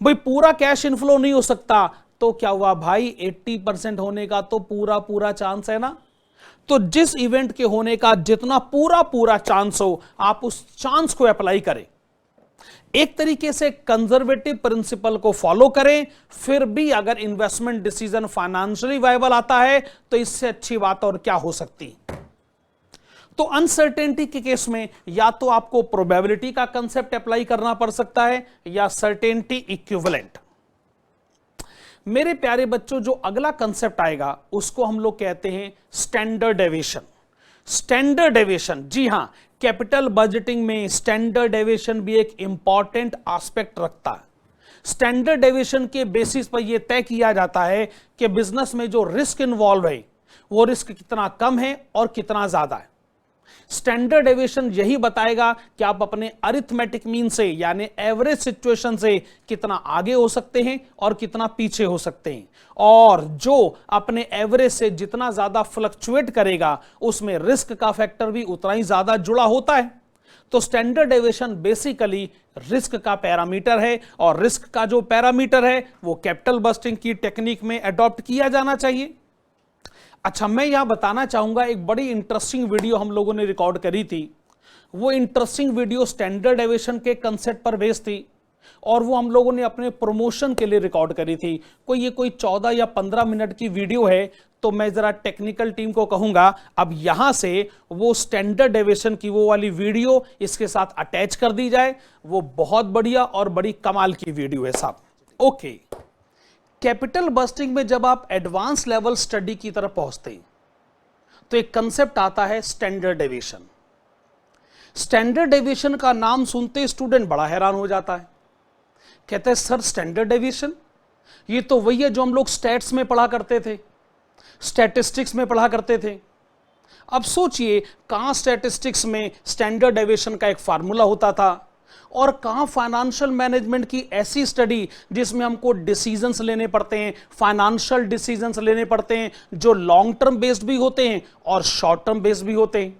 भाई पूरा कैश इनफ्लो नहीं हो सकता, तो क्या हुआ भाई, 80% होने का तो पूरा चांस है ना। तो जिस इवेंट के होने का जितना पूरा चांस हो, आप उस चांस को अप्लाई करें। एक तरीके से कंजर्वेटिव प्रिंसिपल को फॉलो करें। फिर भी अगर इन्वेस्टमेंट डिसीजन फाइनेंशियली वायबल आता है तो इससे अच्छी बात और क्या हो सकती। तो अनसर्टेनिटी के केस में या तो आपको प्रोबेबिलिटी का कंसेप्ट अप्लाई करना पड़ सकता है या सर्टेनिटी इक्विवेलेंट। मेरे प्यारे बच्चों, जो अगला कंसेप्ट आएगा उसको हम लोग कहते हैं स्टैंडर्ड डेविएशन। स्टैंडर्ड डेविएशन, जी हां, कैपिटल बजटिंग में स्टैंडर्ड डेविएशन भी एक इंपॉर्टेंट एस्पेक्ट रखता है। स्टैंडर्ड डेविएशन के बेसिस पर यह तय किया जाता है कि बिजनेस में जो रिस्क इन्वॉल्व है वो रिस्क कितना कम है और कितना ज्यादा है। स्टैंडर्ड डेविएशन यही बताएगा कि आप अपने अरिथमेटिक मीन से यानी एवरेज सिचुएशन से कितना आगे हो सकते हैं और कितना पीछे हो सकते हैं, और जो अपने एवरेज से जितना ज्यादा फ्लक्चुएट करेगा उसमें रिस्क का फैक्टर भी उतना ही ज्यादा जुड़ा होता है। तो स्टैंडर्ड डेविएशन बेसिकली रिस्क का पैरामीटर है, और रिस्क का जो पैरामीटर है वो कैपिटल बस्टिंग की टेक्निक में अडॉप्ट किया जाना चाहिए। अच्छा, मैं यहां बताना चाहूंगा, एक बड़ी इंटरेस्टिंग वीडियो हम लोगों ने रिकॉर्ड करी थी। वो इंटरेस्टिंग वीडियो स्टैंडर्ड डेविएशन के कंसेप्ट पर बेस्ड थी, और वो हम लोगों ने अपने प्रमोशन के लिए रिकॉर्ड करी थी। कोई 14 या 15 मिनट की वीडियो है। तो मैं जरा टेक्निकल टीम को कहूंगा अब यहां से वो स्टैंडर्ड डेविएशन की वो वाली वीडियो इसके साथ अटैच कर दी जाए। वो बहुत बढ़िया और बड़ी कमाल की वीडियो है साहब। ओके, कैपिटल बस्टिंग में जब आप एडवांस लेवल स्टडी की तरफ पहुंचते हैं तो एक कंसेप्ट आता है स्टैंडर्ड डेविएशन। स्टैंडर्ड डेविएशन का नाम सुनते स्टूडेंट बड़ा हैरान हो जाता है, कहते हैं सर स्टैंडर्ड डेविएशन, ये तो वही है जो हम लोग स्टैट्स में पढ़ा करते थे, स्टैटिस्टिक्स में पढ़ा करते थे। अब सोचिए, कहां स्टैटिस्टिक्स में स्टैंडर्ड डेविएशन का एक फार्मूला होता था, और कहां फाइनेंशियल मैनेजमेंट की ऐसी स्टडी जिसमें हमको डिसीजंस लेने पड़ते हैं, फाइनेंशियल डिसीजंस लेने पड़ते हैं जो लॉन्ग टर्म बेस्ड भी होते हैं और शॉर्ट टर्म बेस्ड भी होते हैं।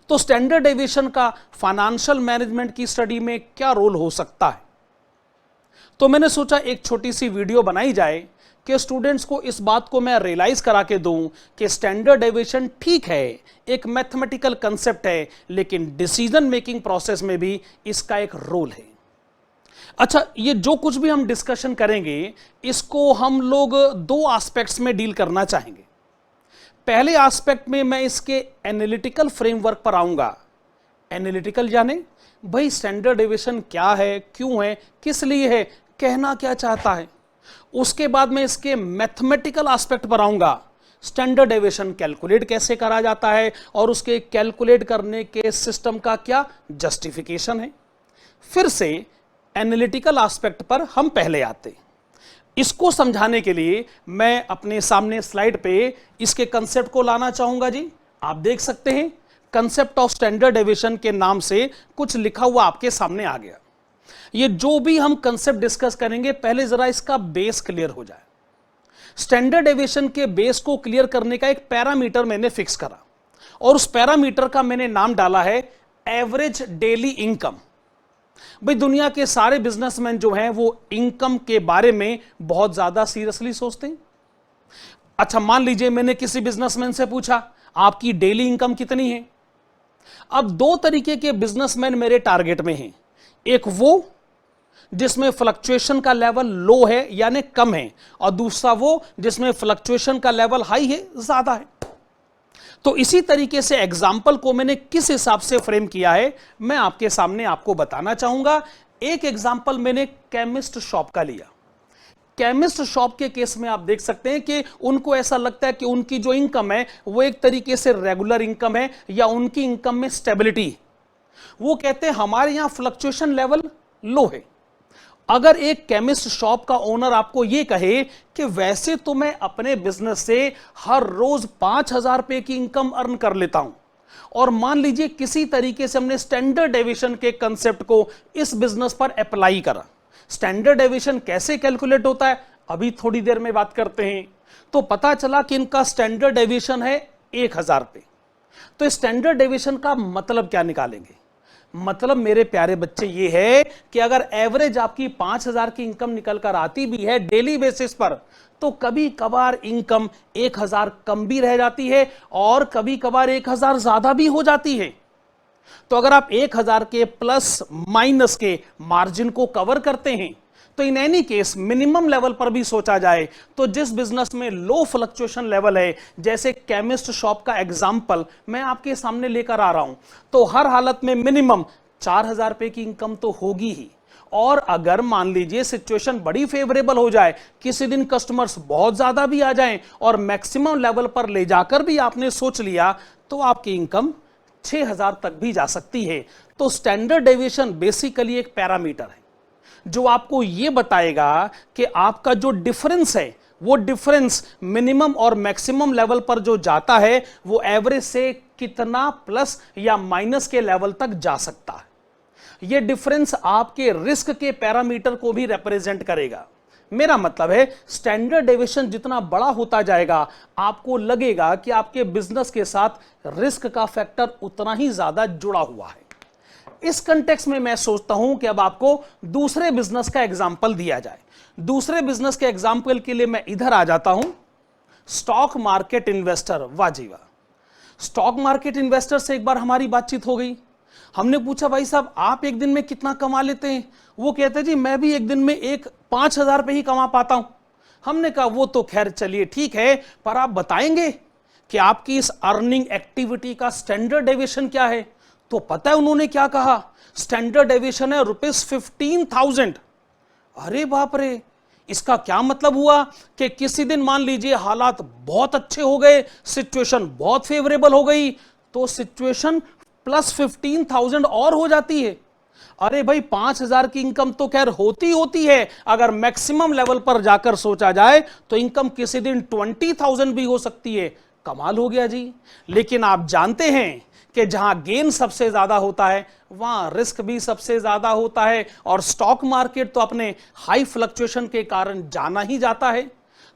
तो स्टैंडर्ड डेविएशन का फाइनेंशियल मैनेजमेंट की स्टडी में क्या रोल हो सकता है? तो मैंने सोचा एक छोटी सी वीडियो बनाई जाए कि स्टूडेंट्स को इस बात को मैं रियलाइज करा के दूं कि स्टैंडर्ड डेविएशन ठीक है, एक मैथमेटिकल कंसेप्ट है, लेकिन डिसीजन मेकिंग प्रोसेस में भी इसका एक रोल है। अच्छा, ये जो कुछ भी हम डिस्कशन करेंगे इसको हम लोग दो एस्पेक्ट्स में डील करना चाहेंगे। पहले एस्पेक्ट में मैं इसके एनालिटिकल फ्रेमवर्क पर आऊंगा। एनालिटिकल यानी भाई स्टैंडर्ड डेविएशन क्या है, क्यों है, किस लिए है, कहना क्या चाहता है। उसके बाद में इसके मैथमेटिकल एस्पेक्ट पर आऊंगा, स्टैंडर्ड डेविएशन कैलकुलेट कैसे करा जाता है और उसके कैलकुलेट करने के सिस्टम का क्या जस्टिफिकेशन है। फिर से एनालिटिकल एस्पेक्ट पर हम पहले आते। इसको समझाने के लिए मैं अपने सामने स्लाइड पे इसके कंसेप्ट को लाना चाहूंगा। जी आप देख सकते हैं, कंसेप्ट ऑफ स्टैंडर्ड डेविएशन के नाम से कुछ लिखा हुआ आपके सामने आ गया। ये जो भी हम कंसेप्ट डिस्कस करेंगे, पहले जरा इसका बेस क्लियर हो जाए। स्टैंडर्ड डेविएशन के बेस को क्लियर करने का एक पैरामीटर मैंने फिक्स करा, और उस पैरामीटर का मैंने नाम डाला है एवरेज डेली इनकम। भाई दुनिया के सारे बिजनेसमैन जो हैं वो इनकम के बारे में बहुत ज्यादा सीरियसली सोचते हैं। अच्छा, मान लीजिए मैंने किसी बिजनेसमैन से पूछा आपकी डेली इनकम कितनी है। अब दो तरीके के बिजनेसमैन मेरे टारगेट में हैं। एक वो जिसमें फ्लक्चुएशन का लेवल लो है यानी कम है, और दूसरा वो जिसमें फ्लक्चुएशन का लेवल हाई है, ज्यादा है। तो इसी तरीके से एग्जाम्पल को मैंने किस हिसाब से फ्रेम किया है मैं आपके सामने आपको बताना चाहूंगा। एक एग्जाम्पल मैंने केमिस्ट शॉप का लिया। केमिस्ट शॉप के केस में आप देख सकते हैं कि उनको ऐसा लगता है कि उनकी जो इनकम है वो एक तरीके से रेगुलर इनकम है, या उनकी इनकम में स्टेबिलिटी। वो कहते हैं हमारे यहां फ्लक्चुएशन लेवल लो है। अगर एक केमिस्ट शॉप का ओनर आपको यह कहे कि वैसे तो मैं अपने बिजनेस से हर रोज 5,000 रुपए की इनकम अर्न कर लेता हूं, और मान लीजिए किसी तरीके से हमने स्टैंडर्ड डेविएशन के कंसेप्ट को इस बिजनेस पर अप्लाई करा। स्टैंडर्ड डेविएशन कैसे कैलकुलेट होता है अभी थोड़ी देर में बात करते हैं। तो पता चला कि इनका स्टैंडर्ड डेविएशन है 1,000 रुपए। तो स्टैंडर्ड डेविएशन का मतलब क्या निकालेंगे? मतलब मेरे प्यारे बच्चे ये है कि अगर एवरेज आपकी 5,000 की इनकम निकल कर आती भी है डेली बेसिस पर, तो कभी कभार इनकम 1,000 कम भी रह जाती है और कभी कभार 1,000 ज्यादा भी हो जाती है। तो अगर आप 1,000 के प्लस माइनस के मार्जिन को कवर करते हैं, तो in any case minimum level पर भी सोचा जाए तो जिस बिजनेस में लो फ्लक्चुएशन लेवल है, जैसे केमिस्ट शॉप का एग्जांपल मैं आपके सामने लेकर आ रहा हूं, तो हर हालत में मिनिमम 4,000 रुपए की इनकम तो होगी ही। और अगर मान लीजिए सिचुएशन बड़ी फेवरेबल हो जाए, किसी दिन कस्टमर्स बहुत ज्यादा भी आ जाएं और मैक्सिमम लेवल पर ले जाकर भी आपने सोच लिया, तो आपकी इनकम 6,000 तक भी जा सकती है। तो स्टैंडर्ड डेविएशन बेसिकली एक पैरामीटर है जो आपको यह बताएगा कि आपका जो डिफरेंस है, वो डिफरेंस मिनिमम और मैक्सिमम लेवल पर जो जाता है वो एवरेज से कितना प्लस या माइनस के लेवल तक जा सकता है। यह डिफरेंस आपके रिस्क के पैरामीटर को भी रिप्रेजेंट करेगा। मेरा मतलब है स्टैंडर्ड डेविएशन जितना बड़ा होता जाएगा, आपको लगेगा कि आपके बिजनेस के साथ रिस्क का फैक्टर उतना ही ज्यादा जुड़ा हुआ है। इस कंटेक्स्ट में मैं सोचता हूं कि अब आपको दूसरे बिजनेस का एग्जाम्पल दिया जाए। दूसरे बिजनेस के एग्जाम्पल के लिए मैं इधर आ जाता हूं, स्टॉक मार्केट इन्वेस्टर। वाह जी वाह, स्टॉक मार्केट इन्वेस्टर से एक बार हमारी बातचीत हो गई। हमने पूछा भाई साहब आप एक दिन में कितना कमा लेते हैं? वो कहते जी मैं भी एक दिन में 5,000 रुपए ही कमा पाता हूं। हमने कहा वो तो खैर चलिए ठीक है, पर आप बताएंगे कि आपकी इस अर्निंग एक्टिविटी का स्टैंडर्ड डेविएशन क्या है? तो पता है उन्होंने क्या कहा? स्टैंडर्ड डेविएशन है ₹15,000। अरे बाप रे, इसका क्या मतलब हुआ कि किसी दिन मान लीजिए हालात बहुत अच्छे हो गए, सिचुएशन बहुत फेवरेबल हो गई, तो सिचुएशन प्लस 15,000 और हो जाती है। अरे भाई 5,000 की इनकम तो खैर होती है, अगर मैक्सिमम लेवल पर जाकर सोचा जाए तो इनकम किसी दिन 20,000 भी हो सकती है। कमाल हो गया जी। लेकिन आप जानते हैं कि जहां गेन सबसे ज्यादा होता है वहां रिस्क भी सबसे ज्यादा होता है, और स्टॉक मार्केट तो अपने हाई फ्लक्चुएशन के कारण जाना ही जाता है।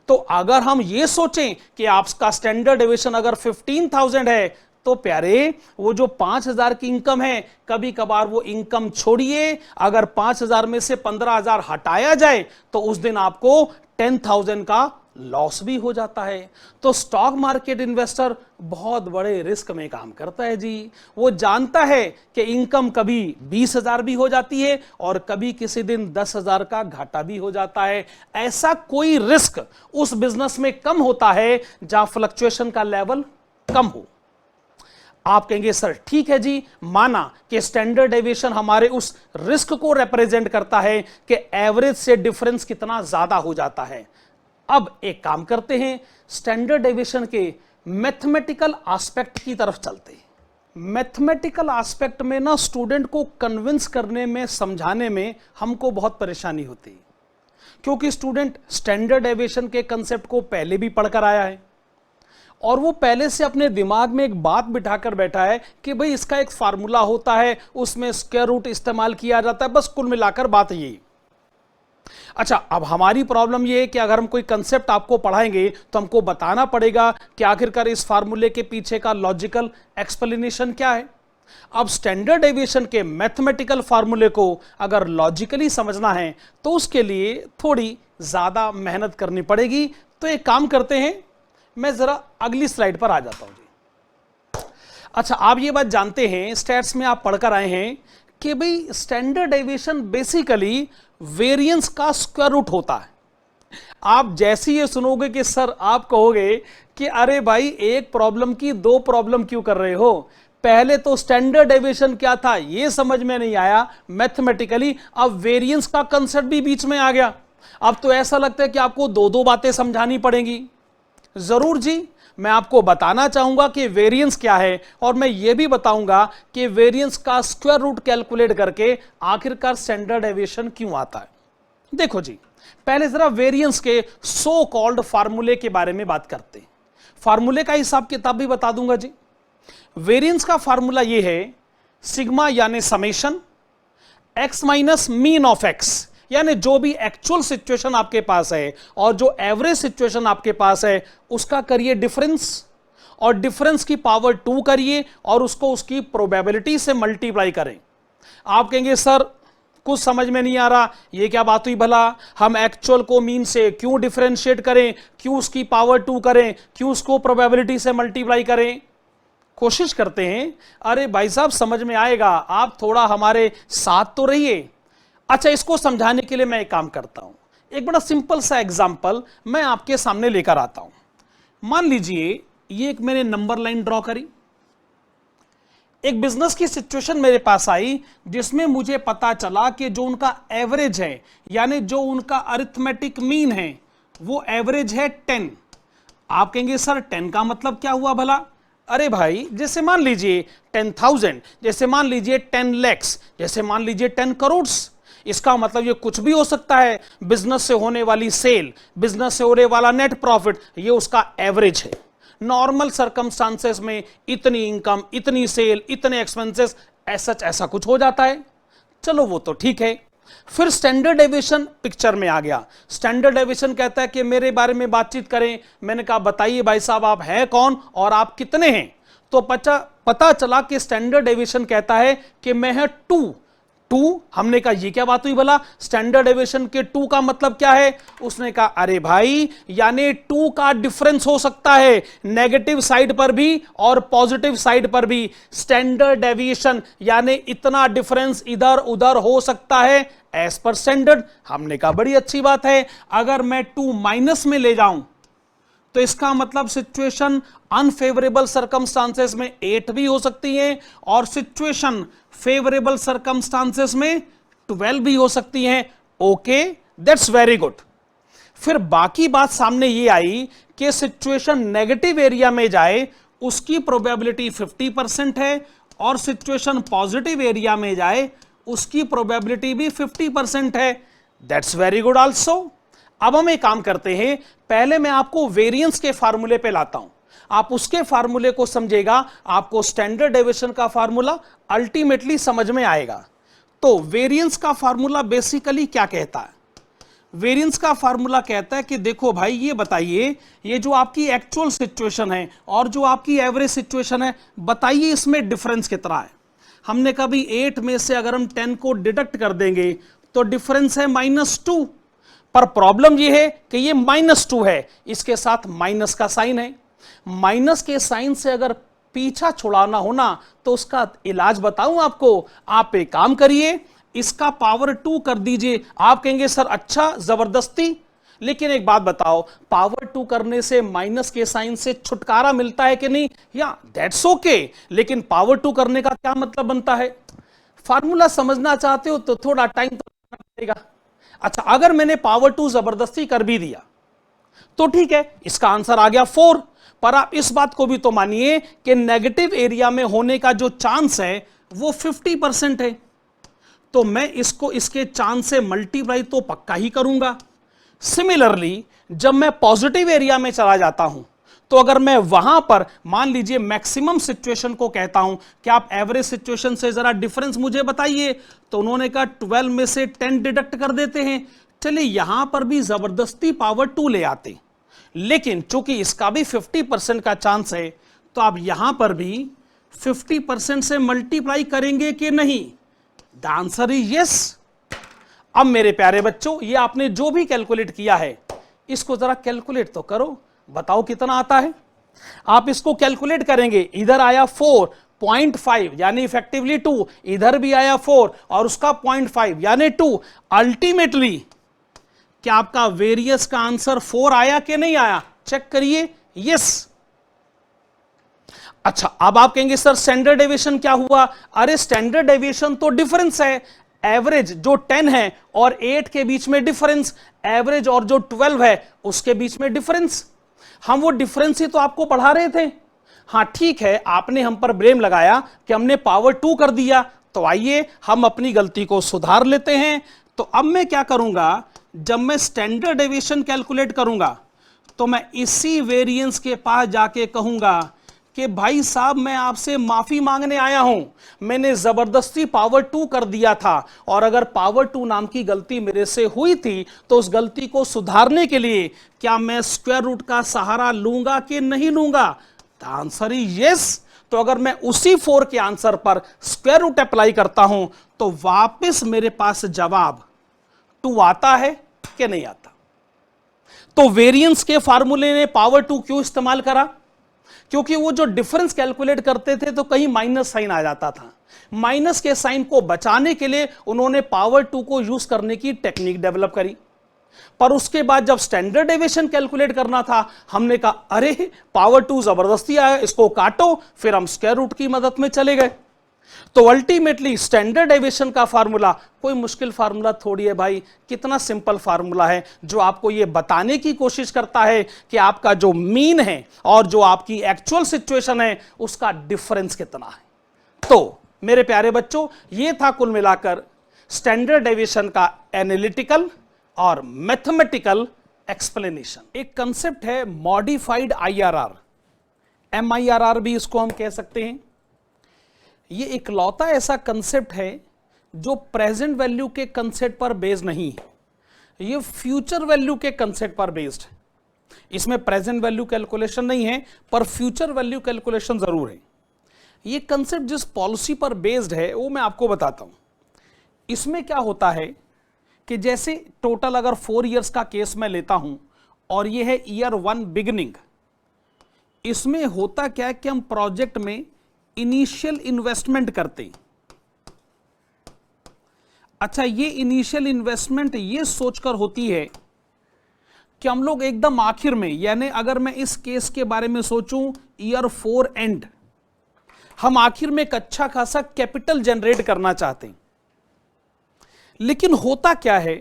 तो अगर हम ये सोचें कि आपका स्टैंडर्ड डेविएशन अगर 15,000 है, तो प्यारे वो जो 5,000 की इनकम है, कभी कभार वो इनकम छोड़िए, अगर 5,000 में से 15,000 हटाया जाए तो उस दिन आपको 10,000 का लॉस भी हो जाता है। तो स्टॉक मार्केट इन्वेस्टर बहुत बड़े रिस्क में काम करता है जी। वो जानता है कि इनकम कभी 20,000 भी हो जाती है और कभी किसी दिन 10,000 का घाटा भी हो जाता है। ऐसा कोई रिस्क उस बिजनेस में कम होता है जहां फ्लक्चुएशन का लेवल कम हो। आप कहेंगे सर ठीक है जी, माना कि स्टैंडर्ड डेविएशन हमारे उस रिस्क को रिप्रेजेंट करता है कि एवरेज से डिफरेंस कितना ज्यादा हो जाता है। अब एक काम करते हैं, स्टैंडर्ड डेविएशन के मैथमेटिकल एस्पेक्ट की तरफ चलते हैं। मैथमेटिकल एस्पेक्ट में ना स्टूडेंट को कन्विंस करने में, समझाने में हमको बहुत परेशानी होती है, क्योंकि स्टूडेंट स्टैंडर्ड डेविएशन के कंसेप्ट को पहले भी पढ़कर आया है और वो पहले से अपने दिमाग में एक बात बिठाकर बैठा है कि भाई इसका एक फार्मूला होता है, उसमें स्क्वायर रूट इस्तेमाल किया जाता है, बस कुल मिलाकर बात यही। अच्छा, अब हमारी प्रॉब्लम ये है कि अगर हम कोई कंसेप्ट आपको पढ़ाएंगे तो हमको बताना पड़ेगा कि आखिरकार इस फार्मूले के पीछे का लॉजिकल एक्सप्लेनेशन क्या है। अब स्टैंडर्ड डेविएशन के मैथमेटिकल फार्मूले को अगर लॉजिकली समझना है तो उसके लिए थोड़ी ज्यादा मेहनत करनी पड़ेगी। तो एक काम करते हैं, मैं जरा अगली स्लाइड पर आ जाता हूं जी। अच्छा, आप ये बात जानते हैं, स्टैट्स में आप पढ़कर आए हैं कि भाई स्टैंडर्ड डेविएशन बेसिकली वेरिएंस का स्क्वायर रूट होता है। आप जैसे ये सुनोगे कि सर, आप कहोगे कि अरे भाई एक प्रॉब्लम की दो प्रॉब्लम क्यों कर रहे हो, पहले तो स्टैंडर्ड डेविएशन क्या था ये समझ में नहीं आया मैथमेटिकली, अब वेरिएंस का कंसेप्ट भी बीच में आ गया। अब तो ऐसा लगता है कि आपको दो दो बातें समझानी पड़ेंगी। जरूर जी, मैं आपको बताना चाहूंगा कि वेरिएंस क्या है और मैं यह भी बताऊंगा कि वेरिएंस का स्क्वायर रूट कैलकुलेट करके आखिरकार स्टैंडर्ड डेविएशन क्यों आता है। देखो जी, पहले जरा वेरिएंस के सो कॉल्ड फार्मूले के बारे में बात करते हैं। फार्मूले का हिसाब किताब भी बता दूंगा जी। वेरिएंस का फार्मूला यह है, सिग्मा यानी summation x minus mean of x, यानी जो भी एक्चुअल सिचुएशन आपके पास है और जो एवरेज सिचुएशन आपके पास है उसका करिए डिफरेंस, और डिफरेंस की पावर 2 करिए और उसको उसकी प्रोबेबिलिटी से मल्टीप्लाई करें। आप कहेंगे सर कुछ समझ में नहीं आ रहा, ये क्या बात हुई भला, हम एक्चुअल को मीन से क्यों डिफरेंशिएट करें, क्यों उसकी पावर 2 करें, क्यों उसको प्रोबेबिलिटी से मल्टीप्लाई करें। कोशिश करते हैं। अरे भाई साहब समझ में आएगा, आप थोड़ा हमारे साथ तो रहिए। अच्छा, इसको समझाने के लिए मैं एक काम करता हूं, एक बड़ा सिंपल सा एग्जांपल मैं आपके सामने लेकर आता हूं। मान लीजिए ये एक मैंने नंबर लाइन ड्रॉ करी, एक बिजनेस की सिचुएशन मेरे पास आई जिसमें मुझे पता चला कि जो उनका एवरेज है, यानी जो उनका अरिथमेटिक मीन है, वो एवरेज है 10। आप कहेंगे सर 10 का मतलब क्या हुआ भला। अरे भाई, जैसे मान लीजिए 10,000, जैसे मान लीजिए 10 lakhs, जैसे मान लीजिए 10 करोड़। इसका मतलब ये कुछ भी हो सकता है। बिजनेस से होने वाली सेल, बिजनेस से होने वाला नेट प्रॉफिट, ये उसका एवरेज है। नॉर्मल सर्कमस्टांसेस में इतनी इनकम, इतनी सेल, इतने एक्सपेंसेस, ऐसा कुछ हो जाता है। चलो वो तो ठीक है। फिर स्टैंडर्ड डेविएशन पिक्चर में आ गया। स्टैंडर्ड डेविएशन कहता है कि मेरे बारे में बातचीत करें। मैंने कहा बताइए भाई साहब आप हैं कौन और आप कितने हैं। तो पता चला कि स्टैंडर्ड डेविएशन कहता है कि मैं है 2। हमने कहा ये क्या बात हुई भला, स्टैंडर्ड डेविएशन के 2 का मतलब क्या है। उसने कहा अरे भाई, यानी 2 का डिफरेंस हो सकता है नेगेटिव साइड पर भी और पॉजिटिव साइड पर भी। स्टैंडर्ड डेविएशन यानी इतना डिफरेंस इधर उधर हो सकता है एज पर स्टैंडर्ड। हमने कहा बड़ी अच्छी बात है। अगर मैं 2 माइनस में ले जाऊं तो इसका मतलब सिचुएशन अनफेवरेबल सर्कमस्टांसेस में 8 भी हो सकती है और सिचुएशन फेवरेबल सर्कमस्टांसेस में 12 भी हो सकती हैं। Okay, that's very good. फिर बाकी बात सामने ये आई कि सिचुएशन नेगेटिव एरिया में जाए उसकी प्रोबेबिलिटी 50% है और सिचुएशन पॉजिटिव एरिया में जाए उसकी प्रोबेबिलिटी भी 50% है। That's very good also. अब हम एक काम करते हैं, पहले मैं आपको वेरिएंस के फार्मूले पे लाता हूं, आप उसके फार्मूले को समझेगा, आपको स्टैंडर्ड डेविएशन का फार्मूला अल्टीमेटली समझ में आएगा। तो वेरिएंस का फार्मूला बेसिकली क्या कहता है? वेरिएंस का फार्मूला कहता है कि देखो भाई, ये बताइए, ये जो आपकी एक्चुअल सिचुएशन है और जो आपकी एवरेज सिचुएशन है, बताइए इसमें डिफरेंस कितना है। हमने कहा भाई 8 में से अगर हम 10 को डिडक्ट कर देंगे तो डिफरेंस है -2, पर प्रॉब्लम ये है कि ये -2 है, इसके साथ माइनस का साइन है। माइनस के साइन से अगर पीछा छुड़ाना हो ना तो उसका इलाज बताऊं आपको। आप एक काम करिए, इसका पावर 2 कर दीजिए। आप कहेंगे सर अच्छा जबरदस्ती, लेकिन एक बात बताओ, पावर 2 करने से माइनस के साइन से छुटकारा मिलता है कि नहीं? या दैट्स ओके, लेकिन पावर 2 करने का क्या मतलब बनता है? फार्मूला समझना चाहते हो तो थोड़ा टाइम तो लगेगा। अच्छा, अगर मैंने पावर 2 जबरदस्ती कर भी दिया तो ठीक है, इसका आंसर आ गया 4। पर आप इस बात को भी तो मानिए कि नेगेटिव एरिया में होने का जो चांस है वो 50% है, तो मैं इसको इसके चांस से मल्टीप्लाई तो पक्का ही करूंगा। सिमिलरली जब मैं पॉजिटिव एरिया में चला जाता हूं तो अगर मैं वहां पर मान लीजिए मैक्सिमम सिचुएशन को कहता हूं कि आप एवरेज सिचुएशन से जरा डिफरेंस मुझे बताइए, तो उन्होंने कहा 12 में से 10 डिडक्ट कर देते हैं। चलिए यहां पर भी जबरदस्ती पावर 2 ले आते, लेकिन चूंकि इसका भी 50% का चांस है तो आप यहां पर भी 50% से मल्टीप्लाई करेंगे कि नहीं? The answer is yes. अब मेरे प्यारे बच्चों, ये आपने जो भी कैलकुलेट किया है इसको जरा कैलकुलेट तो करो, बताओ कितना आता है। आप इसको कैलकुलेट करेंगे, इधर आया 4.5 यानी इफेक्टिवली 2, इधर भी आया 4 और उसका 0.5 यानी 2। अल्टीमेटली क्या आपका वेरियस का आंसर 4 आया कि नहीं आया? चेक करिए, यस। अच्छा, अब आप कहेंगे सर स्टैंडर्ड डेविएशन क्या हुआ? अरे स्टैंडर्ड डेविएशन तो डिफरेंस है, एवरेज जो 10 है और 8 के बीच में डिफरेंस, एवरेज और जो 12 है उसके बीच में डिफरेंस। हम वो डिफरेंस ही तो आपको पढ़ा रहे थे। हाँ ठीक है, आपने हम पर ब्लेम लगाया कि हमने पावर 2 कर दिया, तो आइए हम अपनी गलती को सुधार लेते हैं। तो अब मैं क्या करूंगा, जब मैं स्टैंडर्ड डेविएशन कैलकुलेट करूंगा तो मैं इसी वेरिएंस के पास जाके कहूंगा कि भाई साहब मैं आपसे माफी मांगने आया हूं, मैंने जबरदस्ती पावर 2 कर दिया था, और अगर पावर 2 नाम की गलती मेरे से हुई थी तो उस गलती को सुधारने के लिए क्या मैं स्क्वायर रूट का सहारा लूंगा कि नहीं लूंगा? The answer is yes. तो अगर मैं उसी 4 के आंसर पर स्क्वायर रूट अप्लाई करता हूं तो वापस मेरे पास जवाब 2 आता है कि नहीं आता? तो वेरिएंस के फार्मूले ने पावर 2 क्यों इस्तेमाल करा? क्योंकि वो जो डिफरेंस कैलकुलेट करते थे तो कहीं माइनस साइन आ जाता था। माइनस के साइन को बचाने के लिए उन्होंने पावर 2 को यूज करने की टेक्निक डेवलप करी। पर उसके बाद जब स्टैंडर्ड डेविएशन कैलकुलेट करना था, हमने कहा अरे पावर 2 जबरदस्ती आया, इसको काटो, फिर हम स्क्वायर रूट की मदद में चले गए। तो अल्टीमेटली स्टैंडर्ड डेविएशन का फार्मूला कोई मुश्किल फार्मूला थोड़ी है भाई, कितना सिंपल फार्मूला है जो आपको यह बताने की कोशिश करता है कि आपका जो मीन है और जो आपकी एक्चुअल सिचुएशन है उसका डिफरेंस कितना है। तो मेरे प्यारे बच्चों, यह था कुल मिलाकर स्टैंडर्ड डेविएशन का एनालिटिकल और मैथमेटिकल एक्सप्लेनेशन। एक कंसेप्ट है मॉडिफाइड IRR, MIRR भी इसको हम कह सकते हैं। ये इकलौता ऐसा कंसेप्ट है जो प्रेजेंट वैल्यू के कंसेप्ट पर बेस्ड नहीं है, ये फ्यूचर वैल्यू के कंसेप्ट पर बेस्ड है। इसमें प्रेजेंट वैल्यू कैलकुलेशन नहीं है पर फ्यूचर वैल्यू कैलकुलेशन जरूर है। ये कंसेप्ट जिस पॉलिसी पर बेस्ड है वो मैं आपको बताता हूं। इसमें क्या होता है कि जैसे टोटल अगर 4 इयर्स का केस मैं लेता हूं और ये है ईयर 1 बिगिनिंग, इसमें होता क्या है कि हम प्रोजेक्ट में इनिशियल इन्वेस्टमेंट करते हैं। अच्छा, ये इनिशियल इन्वेस्टमेंट ये सोचकर होती है कि हम लोग एकदम आखिर में, यानी अगर मैं इस केस के बारे में सोचूं ईयर 4 एंड, हम आखिर में एक अच्छा खासा कैपिटल जनरेट करना चाहते हैं। लेकिन होता क्या है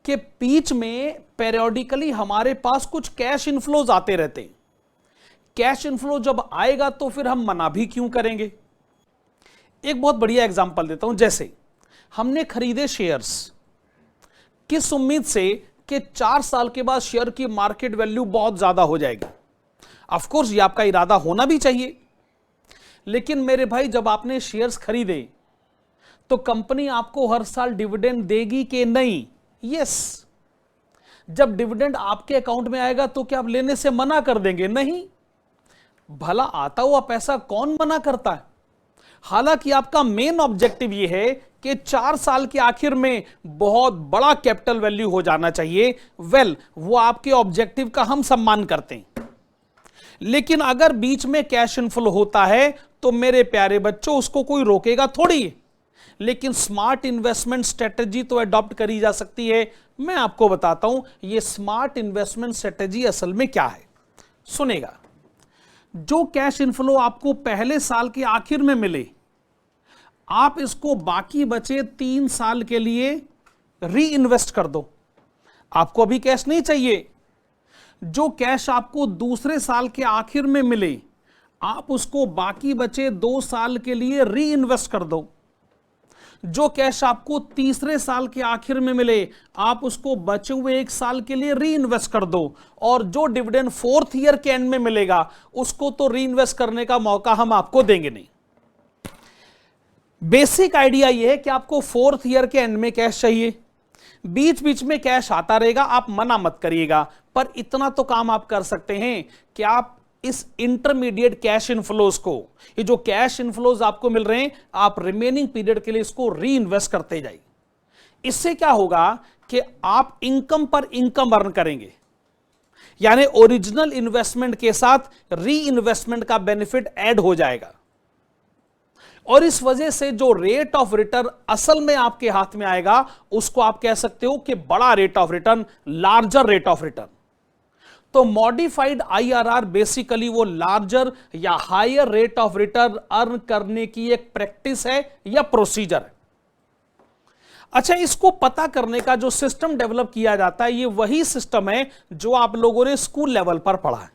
कि बीच में पेरियोडिकली हमारे पास कुछ कैश इनफ्लोज आते रहते हैं। कैश इनफ्लो जब आएगा तो फिर हम मना भी क्यों करेंगे? एक बहुत बढ़िया एग्जांपल देता हूं, जैसे हमने खरीदे शेयर्स किस उम्मीद से कि 4 साल के बाद शेयर की मार्केट वैल्यू बहुत ज्यादा हो जाएगी। ऑफ कोर्स ये आपका इरादा होना भी चाहिए, लेकिन मेरे भाई जब आपने शेयर्स खरीदे तो कंपनी आपको हर साल डिविडेंड देगी कि नहीं? यस। जब डिविडेंड आपके अकाउंट में आएगा तो क्या आप लेने से मना कर देंगे? नहीं। भला आता हुआ पैसा कौन मना करता है? हालांकि आपका मेन ऑब्जेक्टिव यह है कि 4 साल के आखिर में बहुत बड़ा कैपिटल वैल्यू हो जाना चाहिए। वो आपके ऑब्जेक्टिव का हम सम्मान करते हैं, लेकिन अगर बीच में कैश इनफ्लो होता है तो मेरे प्यारे बच्चों उसको कोई रोकेगा थोड़ी। लेकिन स्मार्ट इन्वेस्टमेंट स्ट्रेटेजी तो अडॉप्ट करी जा सकती है। मैं आपको बताता हूं ये स्मार्ट इन्वेस्टमेंट स्ट्रेटेजी असल में क्या है। सुनेगा, जो कैश इनफ्लो आपको पहले साल के आखिर में मिले, आप इसको बाकी बचे 3 साल के लिए री इन्वेस्ट कर दो। आपको अभी कैश नहीं चाहिए। जो कैश आपको दूसरे साल के आखिर में मिले, आप उसको बाकी बचे 2 साल के लिए री इन्वेस्ट कर दो। जो कैश आपको तीसरे साल के आखिर में मिले, आप उसको बचे हुए 1 साल के लिए री इन्वेस्ट कर दो। और जो डिविडेंड 4th ईयर के एंड में मिलेगा उसको तो री इन्वेस्ट करने का मौका हम आपको देंगे नहीं। बेसिक आइडिया यह है कि आपको 4th ईयर के एंड में कैश चाहिए, बीच बीच में कैश आता रहेगा, आप मना मत करिएगा। पर इतना तो काम आप कर सकते हैं कि आप इस इंटरमीडिएट कैश इनफ्लोज को, ये जो कैश इनफ्लोज आपको मिल रहे हैं, आप रिमेनिंग पीरियड के लिए इसको री इन्वेस्ट करते जाइए। इससे क्या होगा कि आप इनकम पर इनकम अर्न करेंगे, यानी ओरिजिनल इन्वेस्टमेंट के साथ री इन्वेस्टमेंट का बेनिफिट ऐड हो जाएगा। और इस वजह से जो रेट ऑफ रिटर्न असल में आपके हाथ में आएगा उसको आप कह सकते हो कि बड़ा rate of return, larger rate of return. तो मॉडिफाइड आईआरआर बेसिकली वो लार्जर या higher rate of return earn करने की एक प्रैक्टिस है या प्रोसीजर है। अच्छा, इसको पता करने का जो सिस्टम डेवलप किया जाता है, ये वही सिस्टम है जो आप लोगों ने स्कूल लेवल पर पढ़ा है।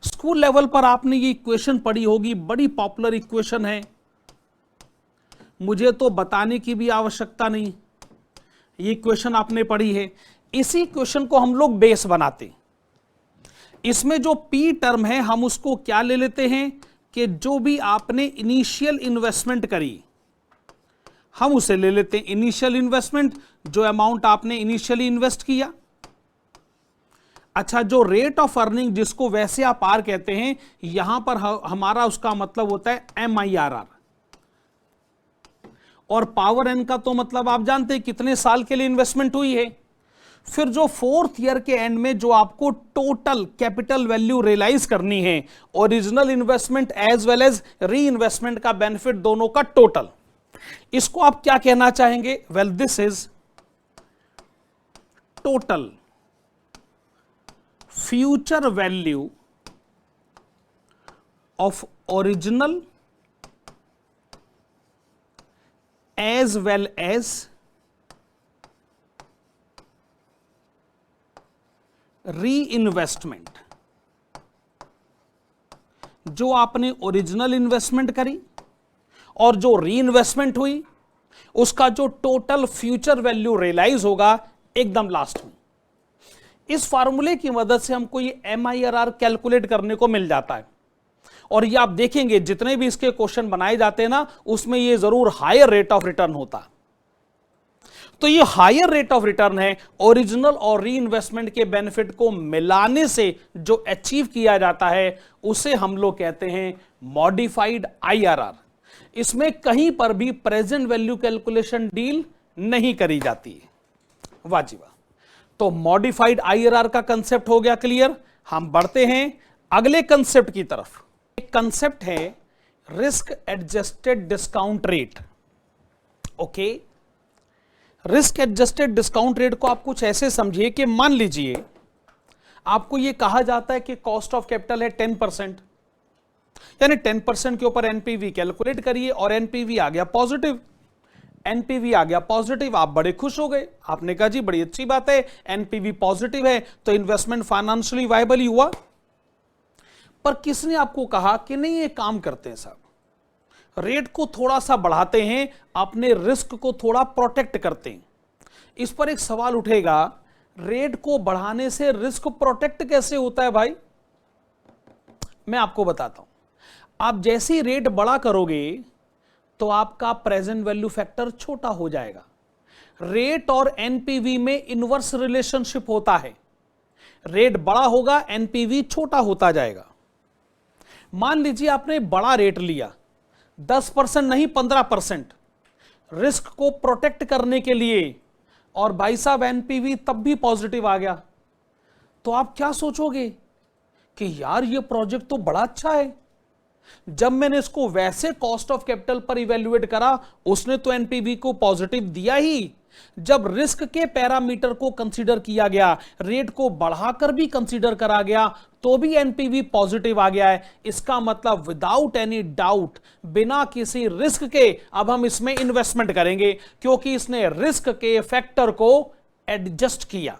स्कूल लेवल पर आपने ये इक्वेशन पढ़ी होगी, बड़ी पॉपुलर इक्वेशन है, मुझे तो बताने की भी आवश्यकता नहीं, ये इक्वेशन आपने पढ़ी है। इसी इक्वेशन को हम लोग बेस बनाते, इसमें जो पी टर्म है हम उसको क्या ले लेते हैं कि जो भी आपने इनिशियल इन्वेस्टमेंट करी हम उसे ले लेते हैं इनिशियल इन्वेस्टमेंट, जो अमाउंट आपने इनिशियली इन्वेस्ट किया। अच्छा, जो रेट ऑफ अर्निंग जिसको वैसे आप आर कहते हैं, यहां पर हमारा उसका मतलब होता है MIRR, और पावर एन का तो मतलब आप जानते हैं कितने साल के लिए इन्वेस्टमेंट हुई है। फिर जो 4th ईयर के एंड में जो आपको टोटल कैपिटल वैल्यू रियलाइज करनी है, original investment as well as reinvestment का बेनिफिट दोनों का टोटल, इसको आप क्या कहना चाहेंगे? Well, this is total future value of original as well as reinvestment. जो आपने ओरिजिनल इन्वेस्टमेंट करी और जो री इन्वेस्टमेंट हुई, उसका जो टोटल फ्यूचर वैल्यू रियलाइज होगा एकदम लास्ट में। इस फार्मूले की मदद से हमको ये MIRR कैलकुलेट करने को मिल जाता है। और ये आप देखेंगे जितने भी इसके क्वेश्चन बनाए जाते हैं ना, उसमें ये जरूर हायर रेट ऑफ रिटर्न होता। तो ये हायर रेट ऑफ रिटर्न है, ओरिजिनल और री इन्वेस्टमेंट के बेनिफिट को मिलाने से जो अचीव किया जाता है उसे हम लोग कहते हैं मॉडिफाइड IRR। इसमें कहीं पर भी प्रेजेंट वैल्यू कैलकुलेशन डील नहीं करी जाती है। वाजिबा। तो मॉडिफाइड IRR का कंसेप्ट हो गया क्लियर। हम बढ़ते हैं अगले कंसेप्ट की तरफ। एक कंसेप्ट है risk adjusted discount rate. Okay, risk adjusted discount rate को आप कुछ ऐसे समझिए कि मान लीजिए आपको यह कहा जाता है कि कॉस्ट ऑफ कैपिटल है 10%, यानी 10% के ऊपर एनपीवी कैलकुलेट करिए और एनपीवी आ गया पॉजिटिव। एनपीवी आ गया पॉजिटिव, आप बड़े खुश हो गए, आपने कहा जी बड़ी अच्छी बात है, एनपीवी पॉजिटिव है तो इन्वेस्टमेंट फाइनेंशियली वायबल ही हुआ। पर किसने आपको कहा कि नहीं ये काम करते हैं साहब, रेट को थोड़ा सा बढ़ाते हैं, अपने रिस्क को थोड़ा प्रोटेक्ट करते हैं। इस पर एक सवाल उठेगा, रेट को बढ़ाने से रिस्क प्रोटेक्ट कैसे होता है भाई? मैं आपको बताता हूं। आप जैसे ही रेट बड़ा करोगे तो आपका प्रेजेंट वैल्यू फैक्टर छोटा हो जाएगा। रेट और एनपीवी में इनवर्स रिलेशनशिप होता है। रेट बड़ा होगा, एनपीवी छोटा होता जाएगा। मान लीजिए आपने बड़ा रेट लिया, 10% नहीं 15%, रिस्क को प्रोटेक्ट करने के लिए, और भाई साहब एनपीवी तब भी पॉजिटिव आ गया, तो आप क्या सोचोगे कि यार ये प्रोजेक्ट तो बड़ा अच्छा है। जब मैंने इसको वैसे कॉस्ट ऑफ कैपिटल पर इवेल्युएट करा, उसने तो एनपीवी को पॉजिटिव दिया ही। जब रिस्क के पैरामीटर को कंसीडर किया गया, रेट को बढ़ाकर भी कंसीडर करा गया, तो भी एनपीवी पॉजिटिव आ गया है। इसका मतलब विदाउट एनी डाउट, बिना किसी रिस्क के अब हम इसमें इन्वेस्टमेंट करेंगे, क्योंकि इसने रिस्क के फैक्टर को एडजस्ट किया।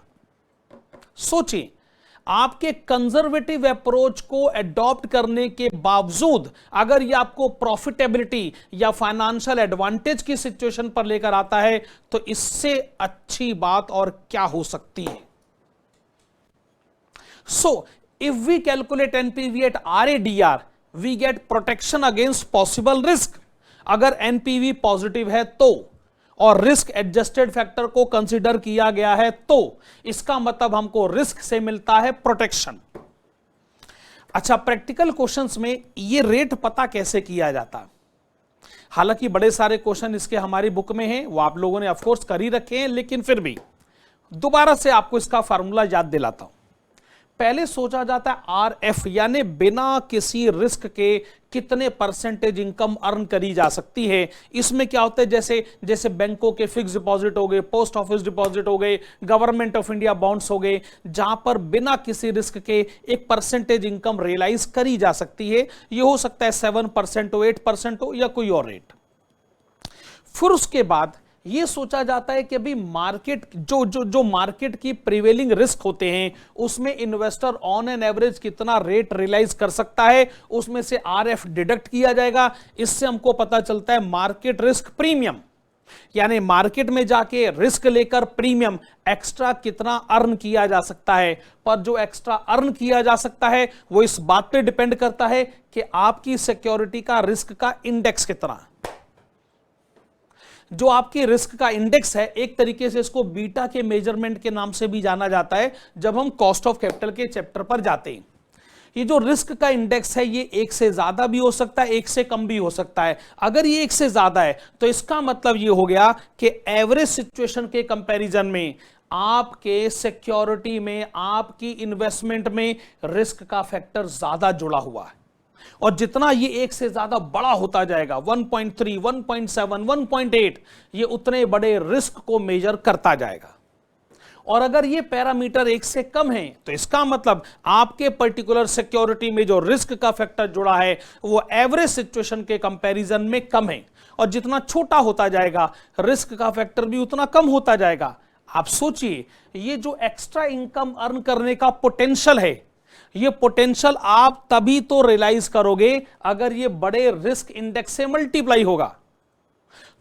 सोचिए, आपके कंजर्वेटिव अप्रोच को एडॉप्ट करने के बावजूद अगर ये आपको प्रॉफिटेबिलिटी या फाइनेंशियल एडवांटेज की सिचुएशन पर लेकर आता है, तो इससे अच्छी बात और क्या हो सकती है। So if we calculate NPV at RADR, we get protection against possible risk. अगर एनपीवी पॉजिटिव है तो, और रिस्क एडजस्टेड फैक्टर को कंसीडर किया गया है तो, इसका मतलब हमको रिस्क से मिलता है प्रोटेक्शन। अच्छा, प्रैक्टिकल क्वेश्चंस में ये रेट पता कैसे किया जाता है? हालांकि बड़े सारे क्वेश्चन इसके हमारी बुक में हैं, वो आप लोगों ने ऑफ कोर्स कर ही रखे हैं, लेकिन फिर भी दोबारा से आपको इसका फार्मूला याद दिलाता हूं। पहले सोचा जाता है आरएफ, यानी बिना किसी रिस्क के कितने परसेंटेज इनकम अर्न करी जा सकती है। इसमें क्या होता है, जैसे जैसे बैंकों के फिक्स डिपॉजिट हो गए, पोस्ट ऑफिस डिपॉजिट हो गए, गवर्नमेंट ऑफ इंडिया बॉन्ड्स हो गए, जहां पर बिना किसी रिस्क के एक परसेंटेज इनकम रियलाइज करी जा सकती है। यह हो सकता है 7% हो, 8% हो, या कोई और रेट। फिर उसके बाद यह सोचा जाता है कि अभी मार्केट जो मार्केट की प्रिवेलिंग रिस्क होते हैं, उसमें इन्वेस्टर ऑन एन एवरेज कितना रेट रियलाइज कर सकता है, उसमें से आरएफ डिडक्ट किया जाएगा। इससे हमको पता चलता है मार्केट रिस्क प्रीमियम, यानी मार्केट में जाके रिस्क लेकर प्रीमियम एक्स्ट्रा कितना अर्न किया जा सकता है। पर जो एक्स्ट्रा अर्न किया जा सकता है वो इस बात पे डिपेंड करता है कि आपकी सिक्योरिटी का रिस्क का इंडेक्स कितना है। जो आपकी रिस्क का इंडेक्स है, एक तरीके से इसको बीटा के मेजरमेंट के नाम से भी जाना जाता है जब हम कॉस्ट ऑफ कैपिटल के चैप्टर पर जाते हैं। ये जो रिस्क का इंडेक्स है, ये 1 से ज्यादा भी हो सकता है, 1 से कम भी हो सकता है। अगर ये 1 से ज्यादा है तो इसका मतलब ये हो गया कि एवरेज सिचुएशन के कंपैरिजन में आपके सिक्योरिटी में, आपकी इन्वेस्टमेंट में रिस्क का फैक्टर ज्यादा जुड़ा हुआ है। और जितना ये 1 से ज्यादा बड़ा होता जाएगा, 1.3, 1.7, 1.8, ये उतने बड़े रिस्क को मेजर करता जाएगा। और अगर ये पैरामीटर 1 से कम है तो इसका मतलब आपके पर्टिकुलर सिक्योरिटी में जो रिस्क का फैक्टर जुड़ा है वो एवरेज सिचुएशन के कंपैरिजन में कम है। और जितना छोटा होता जाएगा, रिस्क का फैक्टर भी उतना कम होता जाएगा। आप सोचिए, ये जो एक्स्ट्रा इनकम अर्न करने का पोटेंशियल है, ये पोटेंशियल आप तभी तो रियलाइज करोगे अगर ये बड़े रिस्क इंडेक्स से मल्टीप्लाई होगा।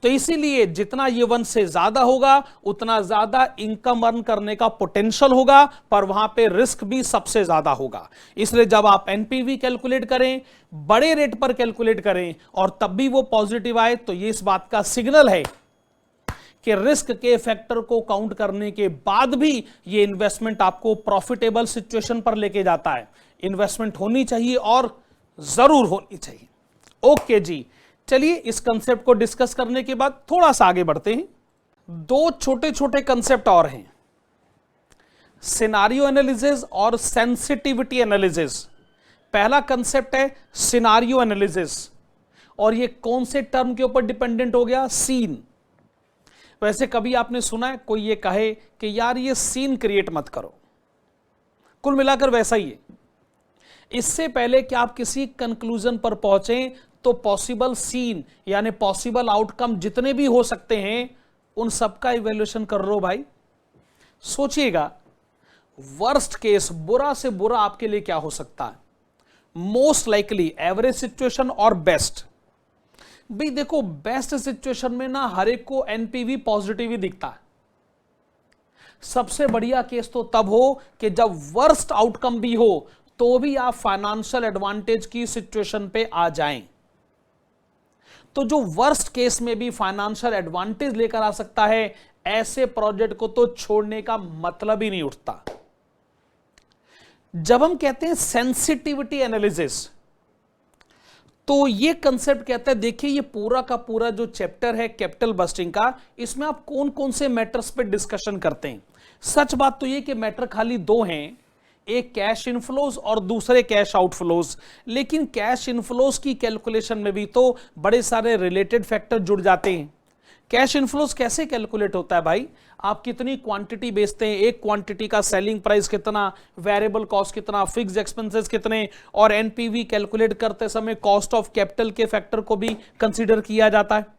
तो इसीलिए जितना ये 1 से ज्यादा होगा, उतना ज्यादा इनकम अर्न करने का पोटेंशियल होगा, पर वहां पे रिस्क भी सबसे ज्यादा होगा। इसलिए जब आप एनपीवी कैलकुलेट करें, बड़े रेट पर कैलकुलेट करें और तब भी वो पॉजिटिव आए, तो ये इस बात का सिग्नल है कि रिस्क के फैक्टर को काउंट करने के बाद भी ये इन्वेस्टमेंट आपको प्रॉफिटेबल सिचुएशन पर लेके जाता है। इन्वेस्टमेंट होनी चाहिए और जरूर होनी चाहिए। ओके जी, चलिए इस कंसेप्ट को डिस्कस करने के बाद थोड़ा सा आगे बढ़ते हैं। 2 छोटे छोटे कंसेप्ट और हैं, सिनारियो एनालिसिस और सेंसिटिविटी एनालिसिस। पहला कंसेप्ट है सिनारियो एनालिसिस, और ये कौन से टर्म के ऊपर डिपेंडेंट हो गया? सीन। वैसे कभी आपने सुना है कोई ये कहे कि यार ये सीन क्रिएट मत करो? कुल मिलाकर वैसा ही है। इससे पहले कि आप किसी कंक्लूजन पर पहुंचे, तो पॉसिबल सीन यानी पॉसिबल आउटकम जितने भी हो सकते हैं, उन सबका इवैल्यूएशन कर लो भाई। सोचिएगा, वर्स्ट केस, बुरा से बुरा आपके लिए क्या हो सकता है, मोस्ट लाइकली एवरेज सिचुएशन और बेस्ट। भाई देखो, बेस्ट सिचुएशन में ना हर एक को एनपीवी पॉजिटिव ही दिखता है। सबसे बढ़िया केस तो तब हो कि जब वर्स्ट आउटकम भी हो तो भी आप फाइनेंशियल एडवांटेज की सिचुएशन पे आ जाएं। तो जो वर्स्ट केस में भी फाइनेंशियल एडवांटेज लेकर आ सकता है, ऐसे प्रोजेक्ट को तो छोड़ने का मतलब ही नहीं उठता। जब हम कहते हैं सेंसिटिविटी एनालिसिस, तो ये कंसेप्ट कहता है, देखिए ये पूरा का पूरा जो चैप्टर है कैपिटल बस्टिंग का, इसमें आप कौन कौन से मैटर्स पे डिस्कशन करते हैं। सच बात तो ये कि मैटर खाली दो हैं, एक कैश इनफ्लोज और दूसरे कैश आउटफ्लोज। लेकिन कैश इनफ्लोज की कैलकुलेशन में भी तो बड़े सारे रिलेटेड फैक्टर जुड़ जाते हैं। कैश इनफ्लोज कैसे कैलकुलेट होता है भाई? आप कितनी क्वांटिटी बेचते हैं, एक क्वांटिटी का सेलिंग प्राइस कितना, वेरिएबल कॉस्ट कितना, फिक्स्ड एक्सपेंसेस कितने, और एनपीवी कैलकुलेट करते समय कॉस्ट ऑफ कैपिटल के फैक्टर को भी कंसीडर किया जाता है।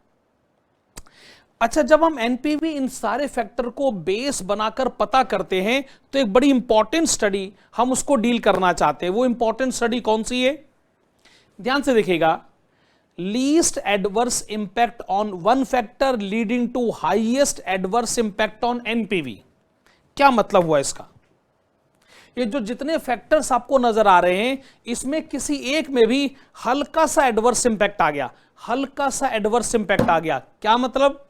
अच्छा, जब हम एनपीवी इन सारे फैक्टर को बेस बनाकर पता करते हैं तो एक बड़ी इंपॉर्टेंट स्टडी हम उसको डील करना चाहते हैं। वो इंपॉर्टेंट स्टडी कौन सी है? ध्यान से देखिएगा। Least adverse impact on one factor leading to highest adverse impact on NPV. क्या मतलब हुआ इसका? ये जो जितने फैक्टर्स आपको नजर आ रहे हैं, इसमें किसी एक में भी हल्का सा एडवर्स इंपैक्ट आ गया, हल्का सा एडवर्स इंपैक्ट आ गया। क्या मतलब?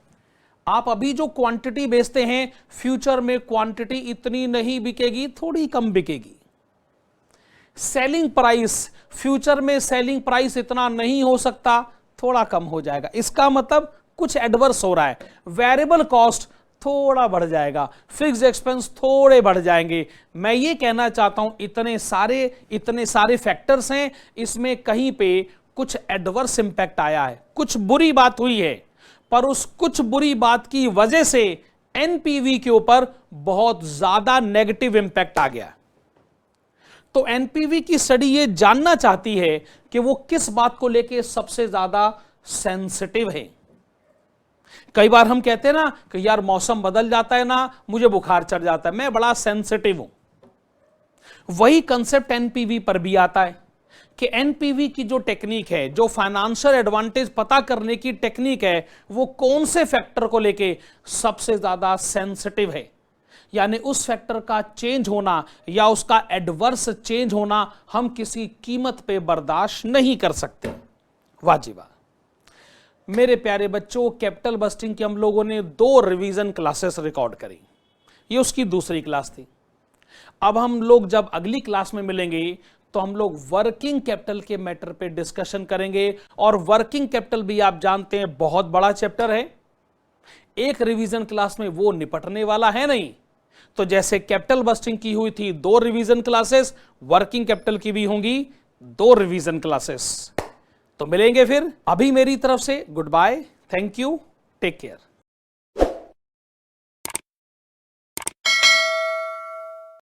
आप अभी जो क्वांटिटी बेचते हैं, फ्यूचर में क्वांटिटी इतनी नहीं बिकेगी, थोड़ी कम बिकेगी। सेलिंग प्राइस, फ्यूचर में सेलिंग प्राइस इतना नहीं हो सकता, थोड़ा कम हो जाएगा। इसका मतलब कुछ एडवर्स हो रहा है। वेरिएबल कॉस्ट थोड़ा बढ़ जाएगा, फिक्स्ड एक्सपेंस थोड़े बढ़ जाएंगे। मैं ये कहना चाहता हूं, इतने सारे फैक्टर्स हैं, इसमें कहीं पे कुछ एडवर्स इंपैक्ट आया है, कुछ बुरी बात हुई है, पर उस कुछ बुरी बात की वजह से एनपीवी के ऊपर बहुत ज्यादा नेगेटिव इंपैक्ट आ गया। तो एनपीवी की स्टडी ये जानना चाहती है कि वो किस बात को लेके सबसे ज्यादा सेंसिटिव है। कई बार हम कहते हैं ना कि यार मौसम बदल जाता है ना, मुझे बुखार चढ़ जाता है, मैं बड़ा सेंसिटिव हूं। वही कंसेप्ट एनपीवी पर भी आता है कि एनपीवी की जो टेक्निक है, जो फाइनेंशियल एडवांटेज पता करने की टेक्निक है, वो कौन से फैक्टर को लेके सबसे ज्यादा सेंसिटिव है। यानी उस फैक्टर का चेंज होना या उसका एडवर्स चेंज होना हम किसी कीमत पे बर्दाश्त नहीं कर सकते। वाजिबा। मेरे प्यारे बच्चों, कैपिटल बस्टिंग की हम लोगों ने 2 रिवीजन क्लासेस रिकॉर्ड करी, ये उसकी दूसरी क्लास थी। अब हम लोग जब अगली क्लास में मिलेंगे तो हम लोग वर्किंग कैपिटल के मैटर पे डिस्कशन करेंगे। और वर्किंग कैपिटल भी आप जानते हैं बहुत बड़ा चैप्टर है, एक रिवीजन क्लास में वो निपटने वाला है नहीं। तो जैसे कैपिटल बस्टिंग की हुई थी 2 रिवीजन क्लासेस, वर्किंग कैपिटल की भी होंगी 2 रिवीजन क्लासेस। तो मिलेंगे फिर। अभी मेरी तरफ से goodbye, thank you, take care.